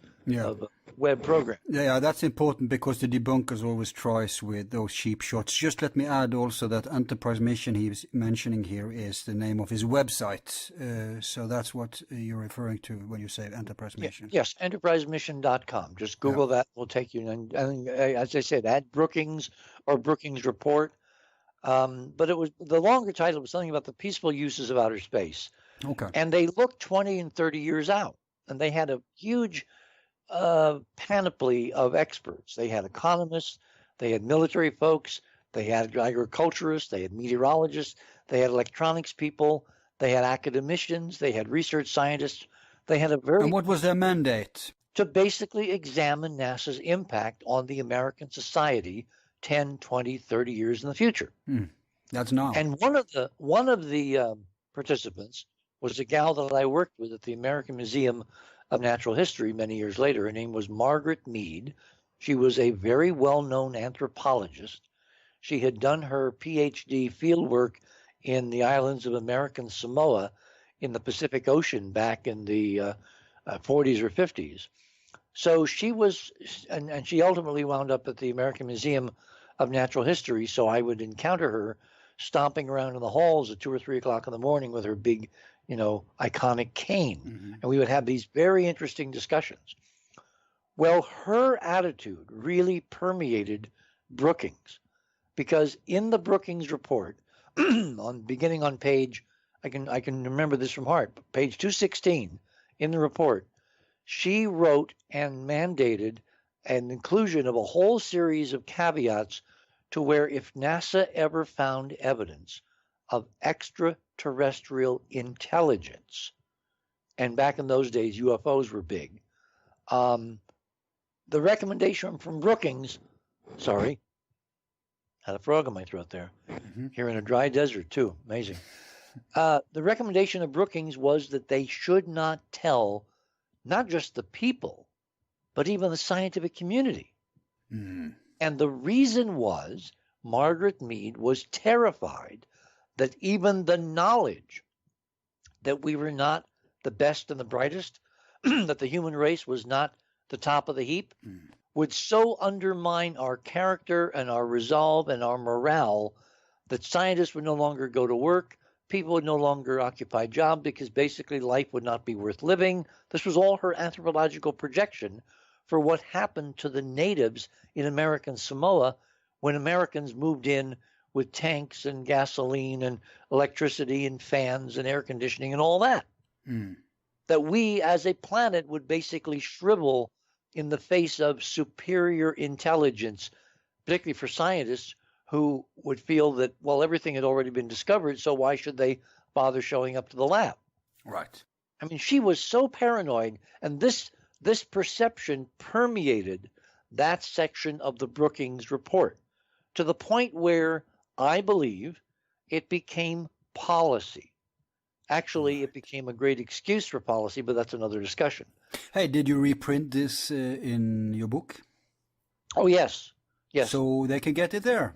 web program. Yeah, that's important because the debunkers always tries with those cheap shots. Just let me add also that Enterprise Mission he's mentioning here is the name of his website. So that's what you're referring to when you say Enterprise Mission. Yes, enterprisemission.com. Just Google that. Will take you. And as I said, add Brookings or Brookings report. But it was the longer title was something about the peaceful uses of outer space. Okay. And they looked 20 and 30 years out, and they had a huge panoply of experts. They had economists, they had military folks, they had agriculturists, they had meteorologists, they had electronics people, they had academicians, they had research scientists. They had And what was their mandate? To basically examine NASA's impact on the American society 10, 20, 30 years in the future. That's now. And one of the participants was a gal that I worked with at the American Museum of Natural History many years later. Her name was Margaret Mead. She was a very well-known anthropologist. She had done her PhD fieldwork in the islands of American Samoa in the Pacific Ocean back in the 40s or 50s. So she was, and she ultimately wound up at the American Museum of Natural History. So I would encounter her stomping around in the halls at 2 or 3 o'clock in the morning with her big, iconic cane. And we would have these very interesting discussions. Well, her attitude really permeated Brookings, because in the Brookings report, beginning on page, I can remember this from heart, page 216 in the report, she wrote and mandated an inclusion of a whole series of caveats to where if NASA ever found evidence of extraterrestrial intelligence, and back in those days UFOs were big, the recommendation from Brookings, sorry, had a frog in my throat there, here in a dry desert too, amazing. The recommendation of Brookings was that they should not tell not just the people, but even the scientific community. And the reason was Margaret Mead was terrified that even the knowledge that we were not the best and the brightest, that the human race was not the top of the heap, would so undermine our character and our resolve and our morale that scientists would no longer go to work, people would no longer occupy jobs because basically life would not be worth living. This was all her anthropological projection for what happened to the natives in American Samoa when Americans moved in with tanks and gasoline and electricity and fans and air conditioning and all that. That we as a planet would basically shrivel in the face of superior intelligence, particularly for scientists who would feel that, well, everything had already been discovered, so why should they bother showing up to the lab? Right. I mean, she was so paranoid, and this this perception permeated that section of the Brookings report to the point where I believe it became policy. Actually, it became a great excuse for policy, but that's another discussion. Hey, did you reprint this in your book? Oh, yes. Yes. So they can get it there.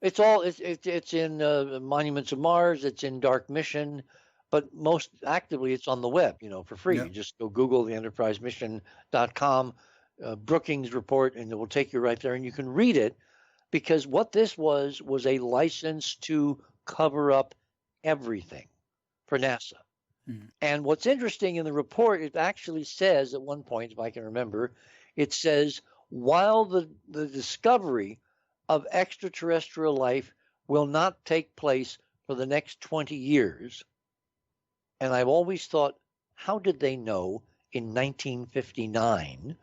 It's all it's in Monuments of Mars. It's in Dark Mission, but most actively it's on the web. For free. Yeah. You just go Google the EnterpriseMission.com Brookings report, and it will take you right there, and you can read it. Because what this was a license to cover up everything for NASA. Mm. And what's interesting in the report, it actually says at one point, if I can remember, it says while the discovery of extraterrestrial life will not take place for the next 20 years. And I've always thought, how did they know in 1959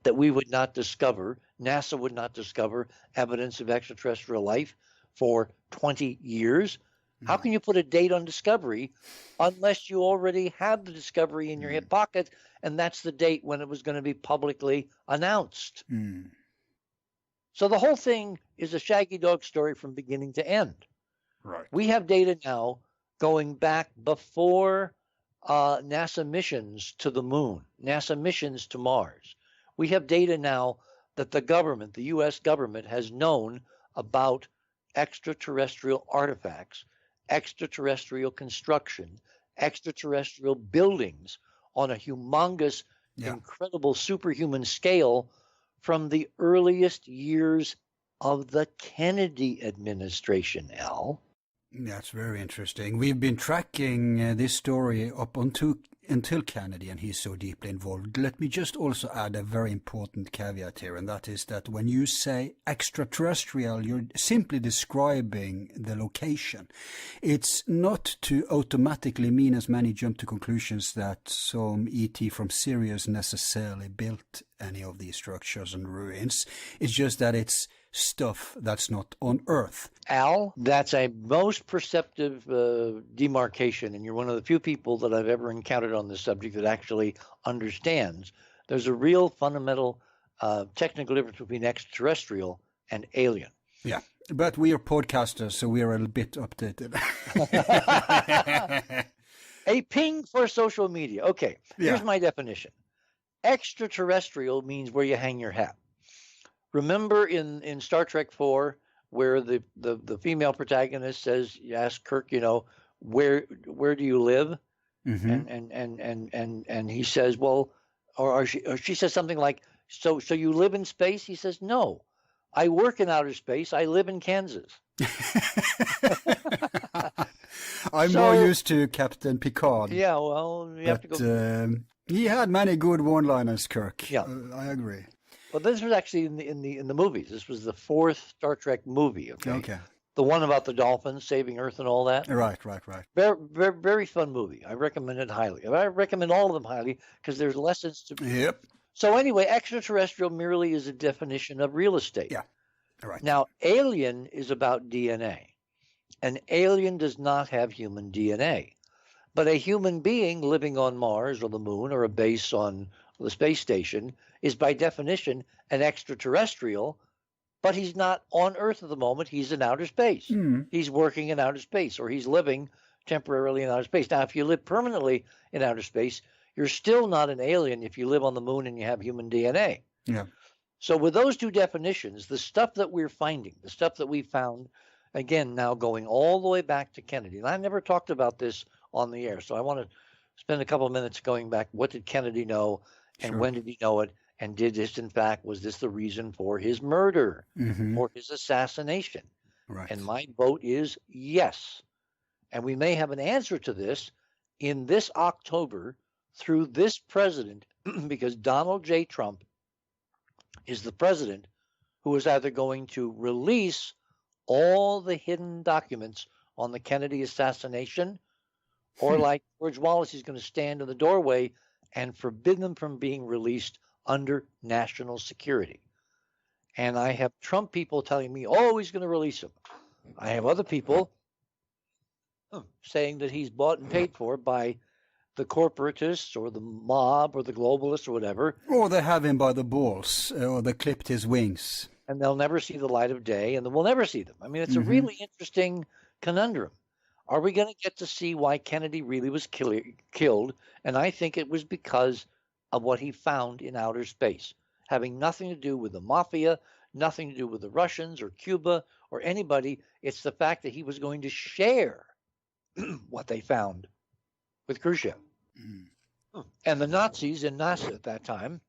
that we would not discover, NASA would not discover evidence of extraterrestrial life for 20 years? How can you put a date on discovery unless you already have the discovery in your hip pocket, and that's the date when it was going to be publicly announced? So the whole thing is a shaggy dog story from beginning to end. Right. We have data now going back before NASA missions to the moon, NASA missions to Mars. We have data now that the government, the U.S. government, has known about extraterrestrial artifacts, extraterrestrial construction, extraterrestrial buildings on a humongous, incredible superhuman scale from the earliest years of the Kennedy administration, Al. That's very interesting. We've been tracking this story up until Kennedy, and he's so deeply involved. Let me just also add a very important caveat here, and that is that when you say extraterrestrial, you're simply describing the location. It's not to automatically mean, as many jump to conclusions, that some ET from Sirius necessarily built any of these structures and ruins. It's just that it's stuff that's not on Earth. Al, that's a most perceptive demarcation, and you're one of the few people that I've ever encountered on this subject that actually understands. There's a real fundamental technical difference between extraterrestrial and alien. Yeah, but we are podcasters, so we are a little bit updated. A ping for social media. Okay, here's my definition. Extraterrestrial means where you hang your hat. Remember in Star Trek IV, where the female protagonist says, you ask Kirk, where do you live? Mm-hmm. And he says, well, or she says something like, so you live in space? He says, no, I work in outer space. I live in Kansas. I'm more used to Captain Picard. Yeah, well, you have to go. He had many good one-liners, Kirk. Yeah, I agree. Well, this was actually in the movies. This was the fourth Star Trek movie. Okay. The one about the dolphins saving Earth and all that. Right. Very, very, very fun movie. I recommend it highly. I recommend all of them highly because there's lessons to. Yep. So anyway, extraterrestrial merely is a definition of real estate. Yeah. Right. Now, alien is about DNA. An alien does not have human DNA, but a human being living on Mars or the moon or a base on the space station is by definition an extraterrestrial, but he's not on Earth at the moment. He's in outer space. He's working in outer space, or he's living temporarily in outer space. Now, if you live permanently in outer space, you're still not an alien if you live on the moon and you have human DNA. Yeah. So with those two definitions, the stuff that we're finding, the stuff that we found, again, now going all the way back to Kennedy, and I never talked about this on the air, so I want to spend a couple of minutes going back. What did Kennedy know, and when did he know it? And did this, in fact, was this the reason for his murder, or his assassination? Right. And my vote is yes. And we may have an answer to this in this October through this president, because Donald J. Trump is the president who is either going to release all the hidden documents on the Kennedy assassination, or like George Wallace, he's going to stand in the doorway and forbid them from being released under national security. And I have Trump people telling me, oh, he's going to release them. I have other people saying that he's bought and paid for by the corporatists or the mob or the globalists or whatever. Or they have him by the balls, or they clipped his wings. And they'll never see the light of day, and we'll never see them. I mean, it's a really interesting conundrum. Are we going to get to see why Kennedy really was killed? And I think it was because of what he found in outer space, having nothing to do with the mafia, nothing to do with the Russians or Cuba or anybody. It's the fact that he was going to share what they found with Khrushchev. And the Nazis in NASA at that time,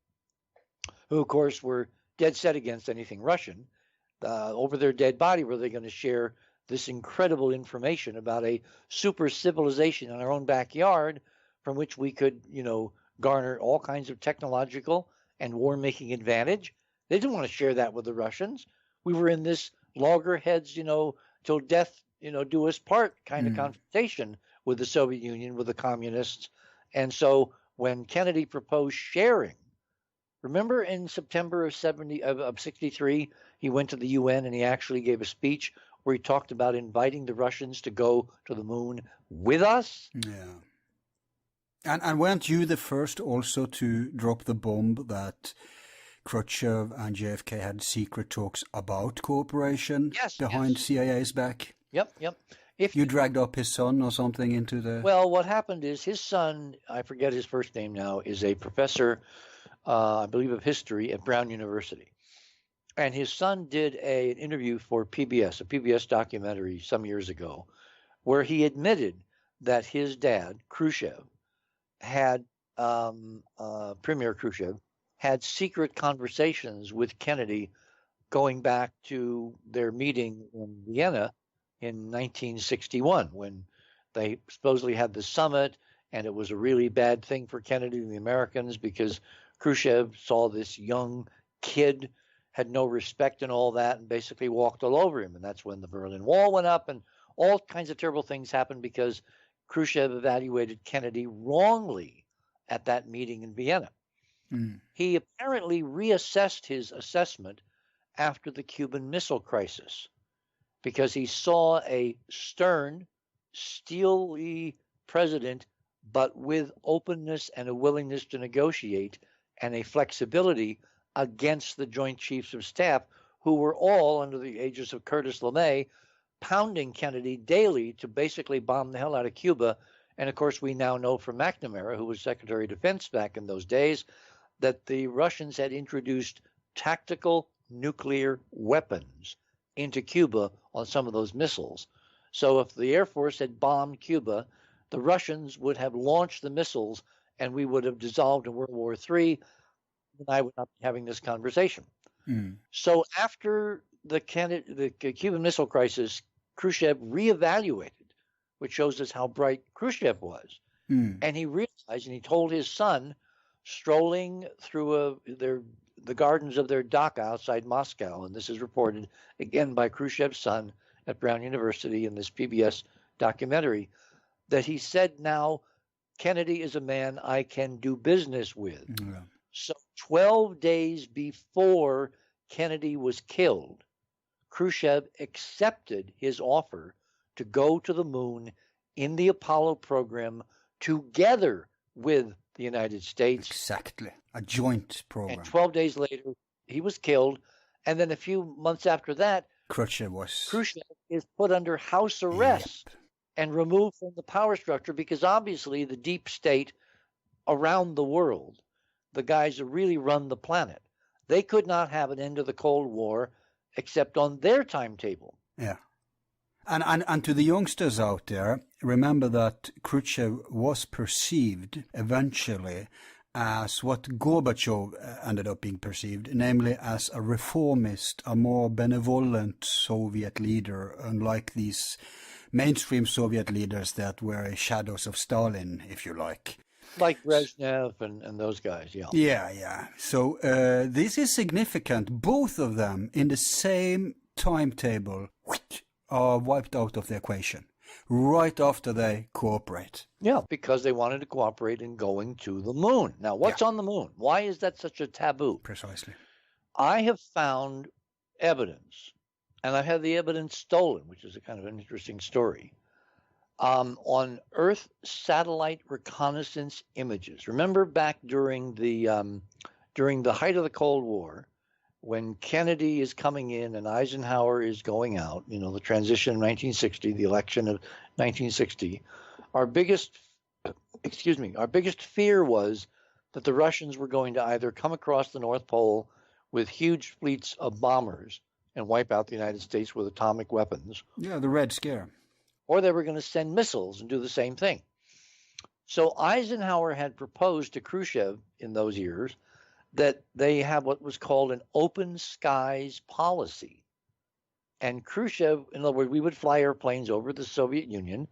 who of course were dead set against anything Russian, over their dead body were they going to share this incredible information about a super civilization in our own backyard from which we could, garner all kinds of technological and war-making advantage. They didn't want to share that with the Russians. We were in this loggerheads, till death, do us part kind of confrontation with the Soviet Union, with the communists. And so when Kennedy proposed sharing, remember in September of 63, he went to the UN and he actually gave a speech where he talked about inviting the Russians to go to the moon with us. Yeah. And weren't you the first also to drop the bomb that Khrushchev and JFK had secret talks about cooperation behind CIA's back? Yep. If you dragged up his son or something into the... Well, what happened is his son, I forget his first name now, is a professor, I believe, of history at Brown University. And his son did an interview for PBS, a PBS documentary some years ago, where he admitted that his dad, Khrushchev, had, Premier Khrushchev, had secret conversations with Kennedy going back to their meeting in Vienna in 1961, when they supposedly had the summit, and it was a really bad thing for Kennedy and the Americans because Khrushchev saw this young kid, had no respect and all that, and basically walked all over him. And that's when the Berlin Wall went up, and all kinds of terrible things happened because Khrushchev evaluated Kennedy wrongly at that meeting in Vienna. He apparently reassessed his assessment after the Cuban Missile Crisis because he saw a stern, steely president, but with openness and a willingness to negotiate and a flexibility against the Joint Chiefs of Staff, who were all under the aegis of Curtis LeMay, pounding Kennedy daily to basically bomb the hell out of Cuba. And of course, we now know from McNamara, who was Secretary of Defense back in those days, that the Russians had introduced tactical nuclear weapons into Cuba on some of those missiles. So if the Air Force had bombed Cuba, the Russians would have launched the missiles and we would have dissolved in World War III, and I would not be having this conversation. So after the Cuban Missile Crisis, Khrushchev reevaluated, which shows us how bright Khrushchev was. And he realized, and he told his son, strolling through the gardens of their dacha outside Moscow, and this is reported again by Khrushchev's son at Brown University in this PBS documentary, that he said, now Kennedy is a man I can do business with. So 12 days before Kennedy was killed, Khrushchev accepted his offer to go to the moon in the Apollo program together with the United States. Exactly. A joint program. And 12 days later, he was killed. And then a few months after that, Khrushchev is put under house arrest and removed from the power structure because obviously the deep state around the world, the guys who really run the planet, they could not have an end to the Cold War except on their timetable. Yeah. And to the youngsters out there, remember that Khrushchev was perceived eventually as what Gorbachev ended up being perceived, namely as a reformist, a more benevolent Soviet leader, unlike these mainstream Soviet leaders that were shadows of Stalin, if you like. Like Brezhnev and those guys, yeah. Yeah. So this is significant. Both of them in the same timetable are wiped out of the equation right after they cooperate. Yeah, because they wanted to cooperate in going to the moon. Now, what's on the moon? Why is that such a taboo? Precisely. I have found evidence, and I've had the evidence stolen, which is a kind of an interesting story, on Earth satellite reconnaissance images. Remember back during the height of the Cold War, when Kennedy is coming in and Eisenhower is going out, the transition of 1960, the election of 1960, our biggest fear was that the Russians were going to either come across the North Pole with huge fleets of bombers and wipe out the United States with atomic weapons. Yeah, the Red Scare. Or they were going to send missiles and do the same thing. So Eisenhower had proposed to Khrushchev in those years that they have what was called an open skies policy. And Khrushchev, in other words, we would fly airplanes over the Soviet Union.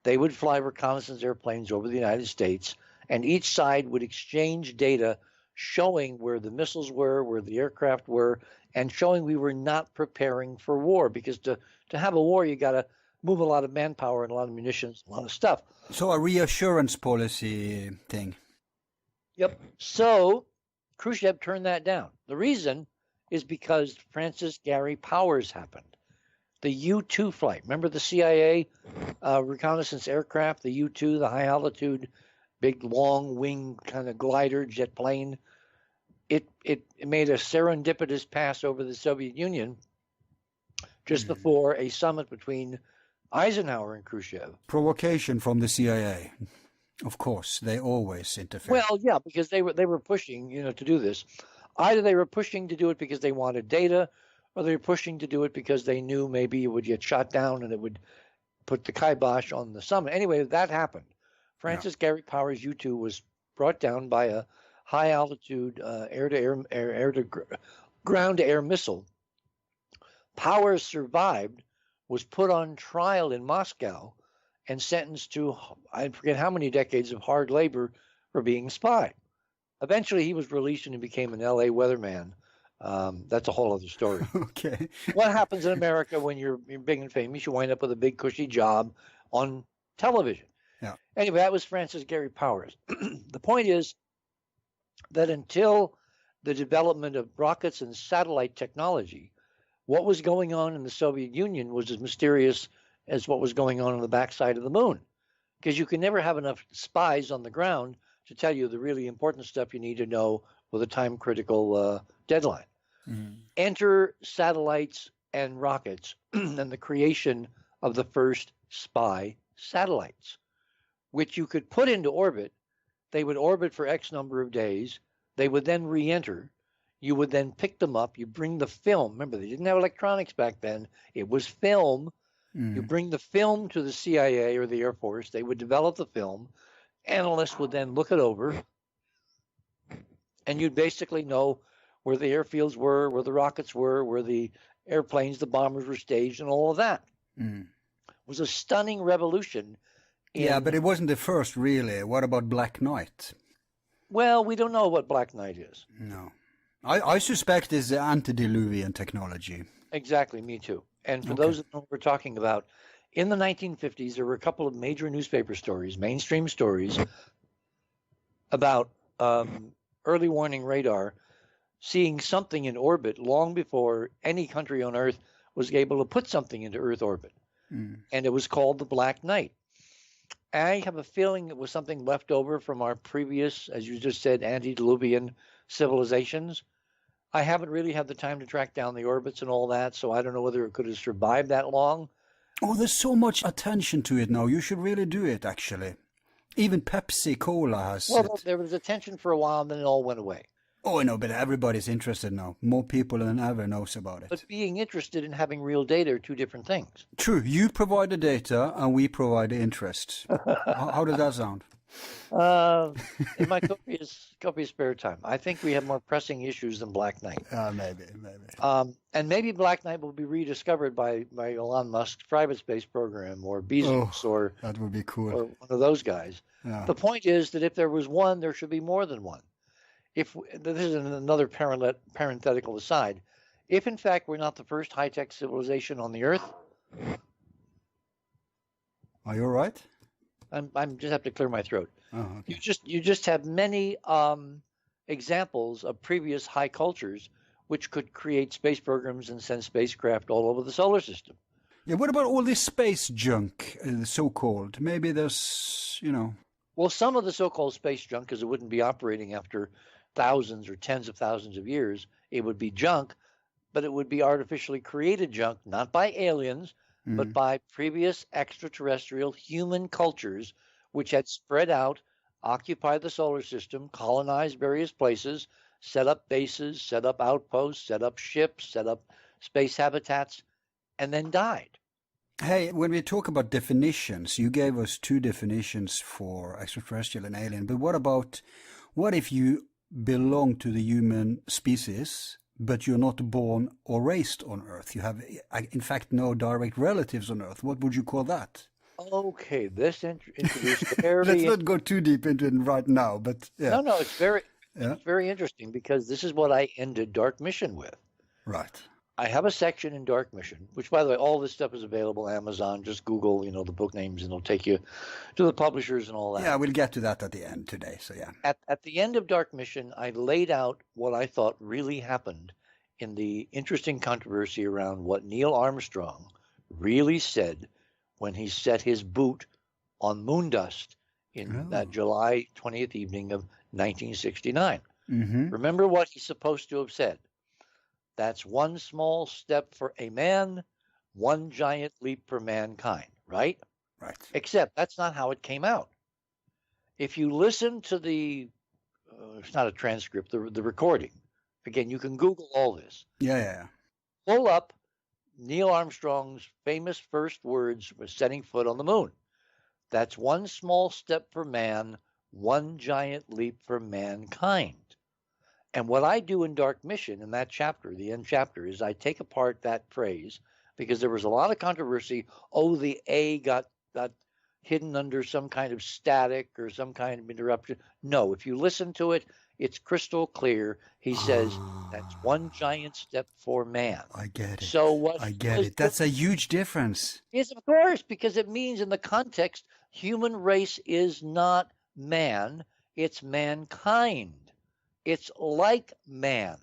They would fly reconnaissance airplanes over the United States, and each side would exchange data showing where the missiles were, where the aircraft were, and showing we were not preparing for war. Because to have a war, you got to move a lot of manpower and a lot of munitions, a lot of stuff. So a reassurance policy thing. Yep. So Khrushchev turned that down. The reason is because Francis Gary Powers happened. The U-2 flight. Remember the CIA reconnaissance aircraft, the U-2, the high altitude, big long wing kind of glider jet plane. It made a serendipitous pass over the Soviet Union just before a summit between Eisenhower and Khrushchev. Provocation from the CIA. Of course, they always interfere. Well, yeah, because they were pushing, to do this. Either they were pushing to do it because they wanted data, or they were pushing to do it because they knew maybe it would get shot down and it would put the kibosh on the summit. Anyway, that happened. Francis Gary Powers U-2 was brought down by a high altitude ground to air missile. Powers survived, was put on trial in Moscow, and sentenced to, I forget how many decades of hard labor for being a spy. Eventually, he was released and he became an LA weatherman. That's a whole other story. Okay. What happens in America when you're big and famous? You wind up with a big, cushy job on television. Yeah. Anyway, that was Francis Gary Powers. The point is that until the development of rockets and satellite technology, what was going on in the Soviet Union was as mysterious as what was going on the backside of the moon, because you can never have enough spies on the ground to tell you the really important stuff you need to know with a time-critical deadline. Enter satellites and rockets and the creation of the first spy satellites, which you could put into orbit. They would orbit for X number of days. They would then re-enter. You would then pick them up. You bring the film. Remember, they didn't have electronics back then. It was film. You bring the film to the CIA or the Air Force. They would develop the film. Analysts would then look it over. And you'd basically know where the airfields were, where the rockets were, where the airplanes, the bombers were staged, and all of that. It was a stunning revolution. Yeah, but it wasn't the first, really. What about Black Knight? Well, we don't know what Black Knight is. No. I suspect it's the antediluvian technology. Exactly, me too. And for those that know what we're talking about, in the 1950s, there were a couple of major newspaper stories, mainstream stories, about early warning radar seeing something in orbit long before any country on Earth was able to put something into Earth orbit. And it was called the Black Knight. I have a feeling it was something left over from our previous, as you just said, antediluvian civilizations. I haven't really had the time to track down the orbits and all that, so I don't know whether it could have survived that long. Oh, there's so much attention to it now. You should really do it, actually. Even Pepsi Cola has it. There was attention for a while, and then it all went away. Oh, I know, but everybody's interested now. More people than ever knows about it. But being interested in having real data are two different things. True. You provide the data, and we provide the interest. How does that sound? In my copious spare time, I think we have more pressing issues than Black Knight. Maybe. And maybe Black Knight will be rediscovered by Elon Musk's private space program, or Bezos, or that would be cool. Or one of those guys. Yeah. The point is that if there was one, there should be more than one. If this is another parenthetical aside, if in fact we're not the first high-tech civilization on the Earth, are you all right? I'm just have to clear my throat. Oh, okay. You just have many examples of previous high cultures which could create space programs and send spacecraft all over the solar system. Yeah, what about all this space junk, so-called? Maybe there's, Well, some of the so-called space junk, because it wouldn't be operating after thousands or tens of thousands of years, it would be junk, but it would be artificially created junk, not by aliens, but by previous extraterrestrial human cultures, which had spread out, occupied the solar system, colonized various places, set up bases, set up outposts, set up ships, set up space habitats, and then died. Hey, when we talk about definitions, you gave us 2 definitions for extraterrestrial and alien, but what if you belong to the human species, but you're not born or raised on Earth? You have, in fact, no direct relatives on Earth. What would you call that? Okay, this introduced very... Let's not go too deep into it right now, but yeah. No, it's very interesting, because this is what I ended Dark Mission with. Right. I have a section in Dark Mission, which, by the way, all this stuff is available on Amazon. Just Google, the book names, and it'll take you to the publishers and all that. Yeah, we'll get to that at the end today, so yeah. At the end of Dark Mission, I laid out what I thought really happened in the interesting controversy around what Neil Armstrong really said when he set his boot on moon dust in that July 20th evening of 1969. Remember what he's supposed to have said. That's one small step for a man, one giant leap for mankind, right? Right. Except that's not how it came out. If you listen to it's not a transcript, the recording. Again, you can Google all this. Yeah. Pull up Neil Armstrong's famous first words for setting foot on the moon. That's one small step for man, one giant leap for mankind. And what I do in Dark Mission, in that chapter, the end chapter, is I take apart that phrase, because there was a lot of controversy. Oh, the A got hidden under some kind of static or some kind of interruption. No, if you listen to it, it's crystal clear. He says that's one giant step for man. I get it. So I get it. That's a huge difference. Yes, of course, because it means in the context, human race is not man, it's mankind. It's like man.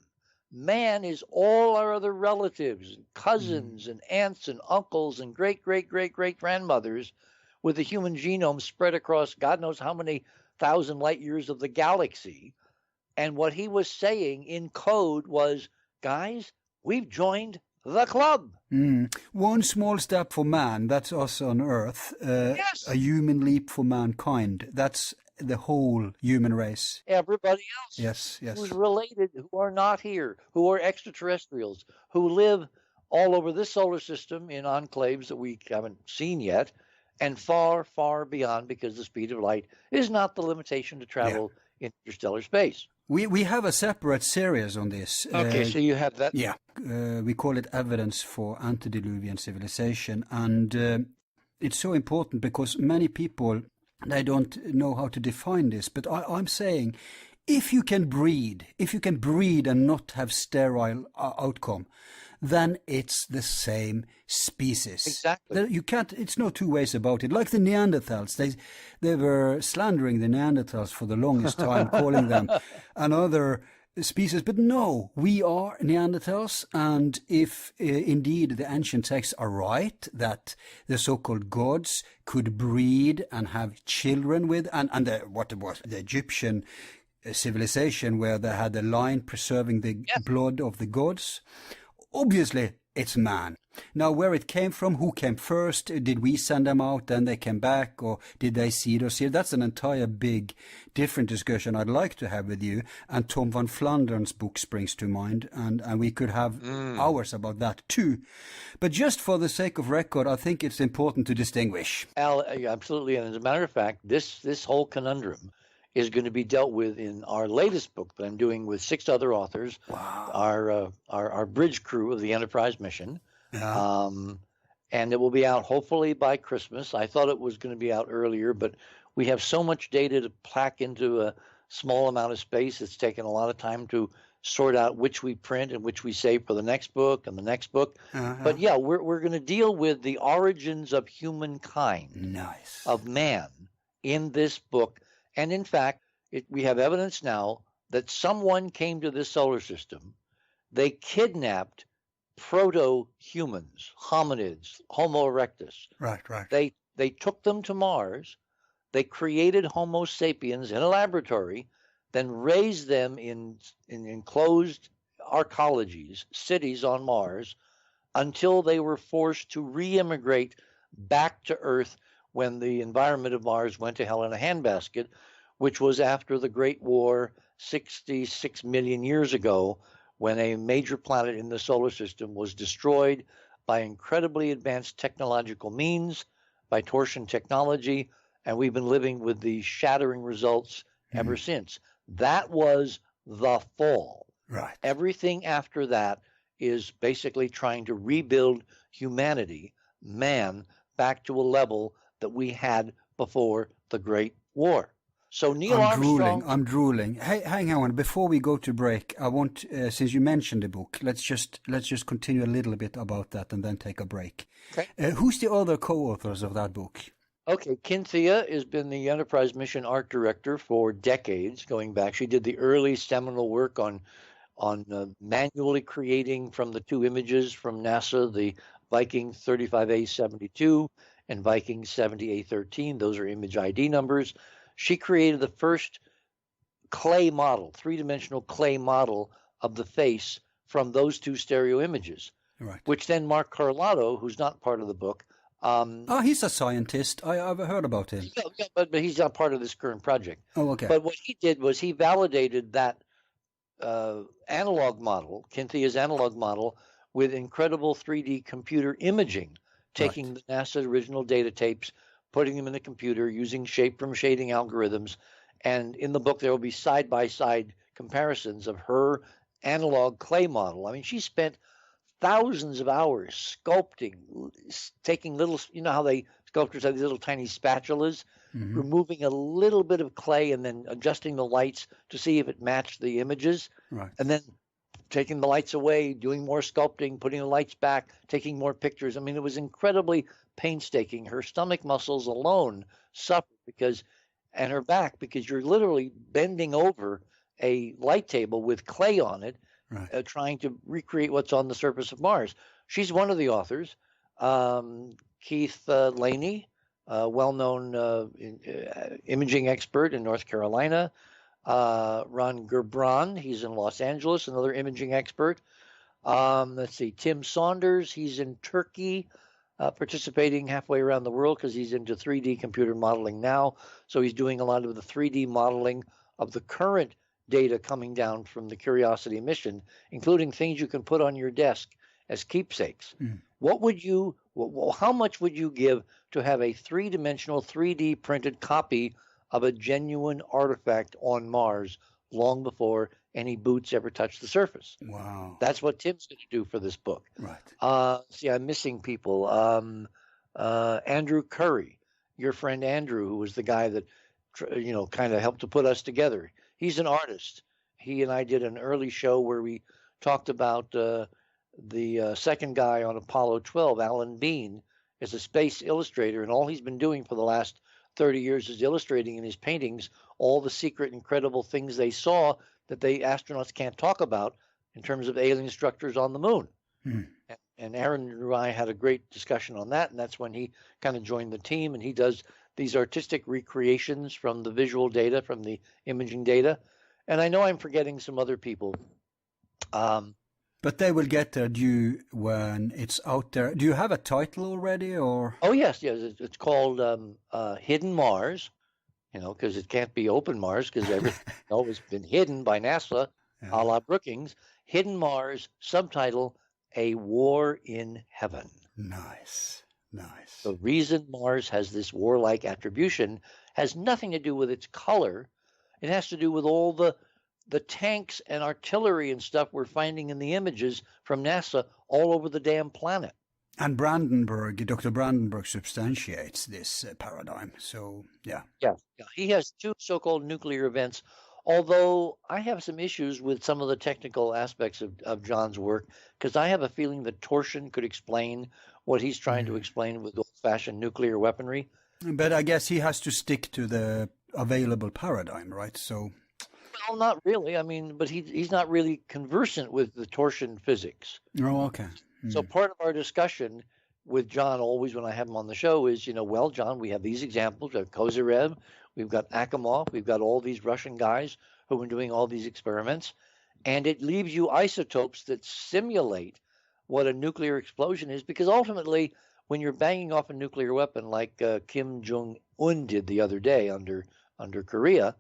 Man is all our other relatives, and cousins, and aunts, and uncles, and great-great-great-great-grandmothers, with the human genome spread across God knows how many thousand light years of the galaxy. And what he was saying in code was, guys, we've joined the club. One small step for man, that's us on Earth. Yes. A human leap for mankind. That's the whole human race. Everybody else yes. who's related, who are not here, who are extraterrestrials, who live all over this solar system in enclaves that we haven't seen yet, and far, far beyond, because the speed of light is not the limitation to travel in interstellar space. We have a separate series on this. Okay, so you have that. Yeah. We call it Evidence for Antediluvian Civilization. And it's so important because many people, they don't know how to define this. But I'm saying, if you can breed and not have sterile outcome, then it's the same species. Exactly. You can't. It's no two ways about it. Like the Neanderthals, they were slandering the Neanderthals for the longest time, calling them another species. But no, we are Neanderthals, and if indeed the ancient texts are right that the so-called gods could breed and have children with, and what was the Egyptian civilization where they had a line preserving the blood of the gods. Obviously, it's man. Now, where it came from, who came first, did we send them out, then they came back, or did they seed us here? That's an entire big, different discussion I'd like to have with you. And Tom van Flander's book springs to mind, and we could have hours about that too. But just for the sake of record, I think it's important to distinguish. Al, absolutely. And as a matter of fact, this whole conundrum is going to be dealt with in our latest book that I'm doing with 6 other authors. Wow. Our bridge crew of the Enterprise mission. Yeah. And it will be out hopefully by Christmas. I thought it was going to be out earlier, but we have so much data to pack into a small amount of space. It's taken a lot of time to sort out which we print and which we save for the next book and the next book. But yeah, we're going to deal with the origins of humankind, of man, in this book. And in fact, we have evidence now that someone came to this solar system. They kidnapped proto-humans, hominids, Homo erectus. Right. They took them to Mars. They created Homo sapiens in a laboratory, then raised them in enclosed arcologies, cities on Mars, until they were forced to re-immigrate back to Earth when the environment of Mars went to hell in a handbasket, which was after the Great War 66 million years ago, when a major planet in the solar system was destroyed by incredibly advanced technological means, by torsion technology, and we've been living with the shattering results ever since. That was the fall. Right. Everything after that is basically trying to rebuild humanity, man, back to a level that we had before the Great War. So Neil Armstrong. I'm drooling. Hey, hang on. Before we go to break, I want, since you mentioned the book, let's just continue a little bit about that and then take a break. Okay. Who's the other co-authors of that book? Okay, Cynthia has been the Enterprise Mission Art Director for decades, going back. She did the early seminal work on manually creating from the two images from NASA, the Viking 35A72 and Viking 70A13. Those are image ID numbers. She created the first clay model, three-dimensional clay model of the face from those two stereo images, Right. which then Mark Carlotto, who's not part of the book. He's a scientist. I've heard about him. Yeah, but he's not part of this current project. Oh, okay. But what he did was he validated that analog model, Cynthia's analog model, with incredible 3D computer imaging, taking the NASA original data tapes, putting them in the computer, using shape from shading algorithms. And in the book, there will be side-by-side comparisons of her analog clay model. I mean, she spent thousands of hours sculpting, taking little, you know how sculptors have these little tiny spatulas, removing a little bit of clay and then adjusting the lights to see if it matched the images. Right. And then taking the lights away, doing more sculpting, putting the lights back, taking more pictures. I mean, it was incredibly painstaking. Her stomach muscles alone suffered and her back, because you're literally bending over a light table with clay on it, trying to recreate what's on the surface of Mars. She's one of the authors. Keith Laney, well-known imaging expert in North Carolina. Ron Gerbran, he's in Los Angeles, another imaging expert. Let's see, Tim Saunders, he's in Turkey, participating halfway around the world because he's into 3D computer modeling now. So he's doing a lot of the 3D modeling of the current data coming down from the Curiosity mission, including things you can put on your desk as keepsakes. How much would you give to have a three-dimensional 3D printed copy of a genuine artifact on Mars long before any boots ever touched the surface? Wow. That's what Tim's going to do for this book. Right. See, I'm missing people. Andrew Curry, your friend Andrew, who was the guy that, kind of helped to put us together. He's an artist. He and I did an early show where we talked about the second guy on Apollo 12, Alan Bean, as a space illustrator, and all he's been doing for the last 30 years is illustrating in his paintings all the secret, incredible things they saw that the astronauts can't talk about in terms of alien structures on the moon. And Aaron and I had a great discussion on that, and that's when he kind of joined the team, and he does these artistic recreations from the visual data, from the imaging data. And I know I'm forgetting some other people. But they will get their due when it's out there. Do you have a title already, or? Oh, yes. It's called Hidden Mars, because it can't be open Mars because everything's always been hidden by NASA, a la Brookings. Hidden Mars, subtitle, A War in Heaven. Nice. The reason Mars has this warlike attribution has nothing to do with its color. It has to do with all the tanks and artillery and stuff we're finding in the images from NASA all over the damn planet. And Dr. Brandenburg substantiates this paradigm. So, yeah. He has two so-called nuclear events, although I have some issues with some of the technical aspects of John's work, because I have a feeling that torsion could explain what he's trying to explain with old-fashioned nuclear weaponry. But I guess he has to stick to the available paradigm, right? So... Well, not really. I mean, but he's not really conversant with the torsion physics. Oh, okay. So part of our discussion with John always when I have him on the show is, well, John, we have these examples. We have Kozyrev, we've got Akimov, we've got all these Russian guys who are doing all these experiments, and it leaves you isotopes that simulate what a nuclear explosion is, because ultimately, when you're banging off a nuclear weapon like Kim Jong-un did the other day under Korea,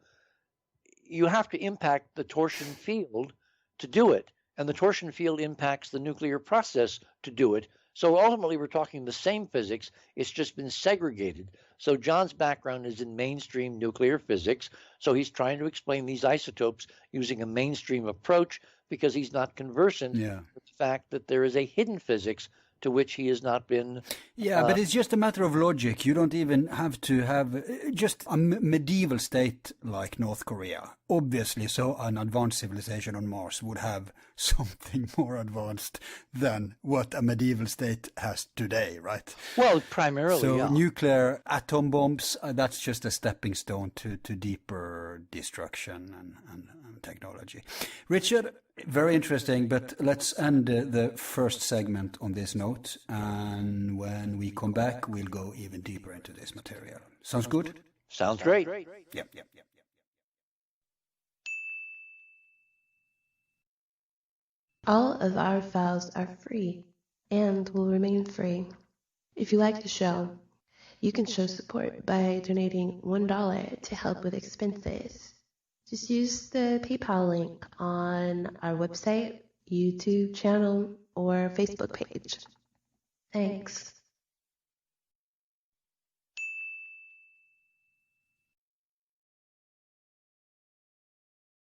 you have to impact the torsion field to do it, and the torsion field impacts the nuclear process to do it. So ultimately, we're talking the same physics. It's just been segregated. So John's background is in mainstream nuclear physics. So he's trying to explain these isotopes using a mainstream approach because he's not conversant with the fact that there is a hidden physics to which he has not been. Yeah, but it's just a matter of logic. You don't even have to have just a medieval state like North Korea. Obviously, so an advanced civilization on Mars would have something more advanced than what a medieval state has today, right? Well, primarily, so nuclear atom bombs, that's just a stepping stone to deeper destruction and technology. Richard, very interesting, but let's end the first segment on this note, and when we come back, we'll go even deeper into this material. Sounds good? Sounds great. Yep. All of our files are free and will remain free. If you like the show, you can show support by donating $1 to help with expenses. Just use the PayPal link on our website, YouTube channel, or Facebook page. Thanks.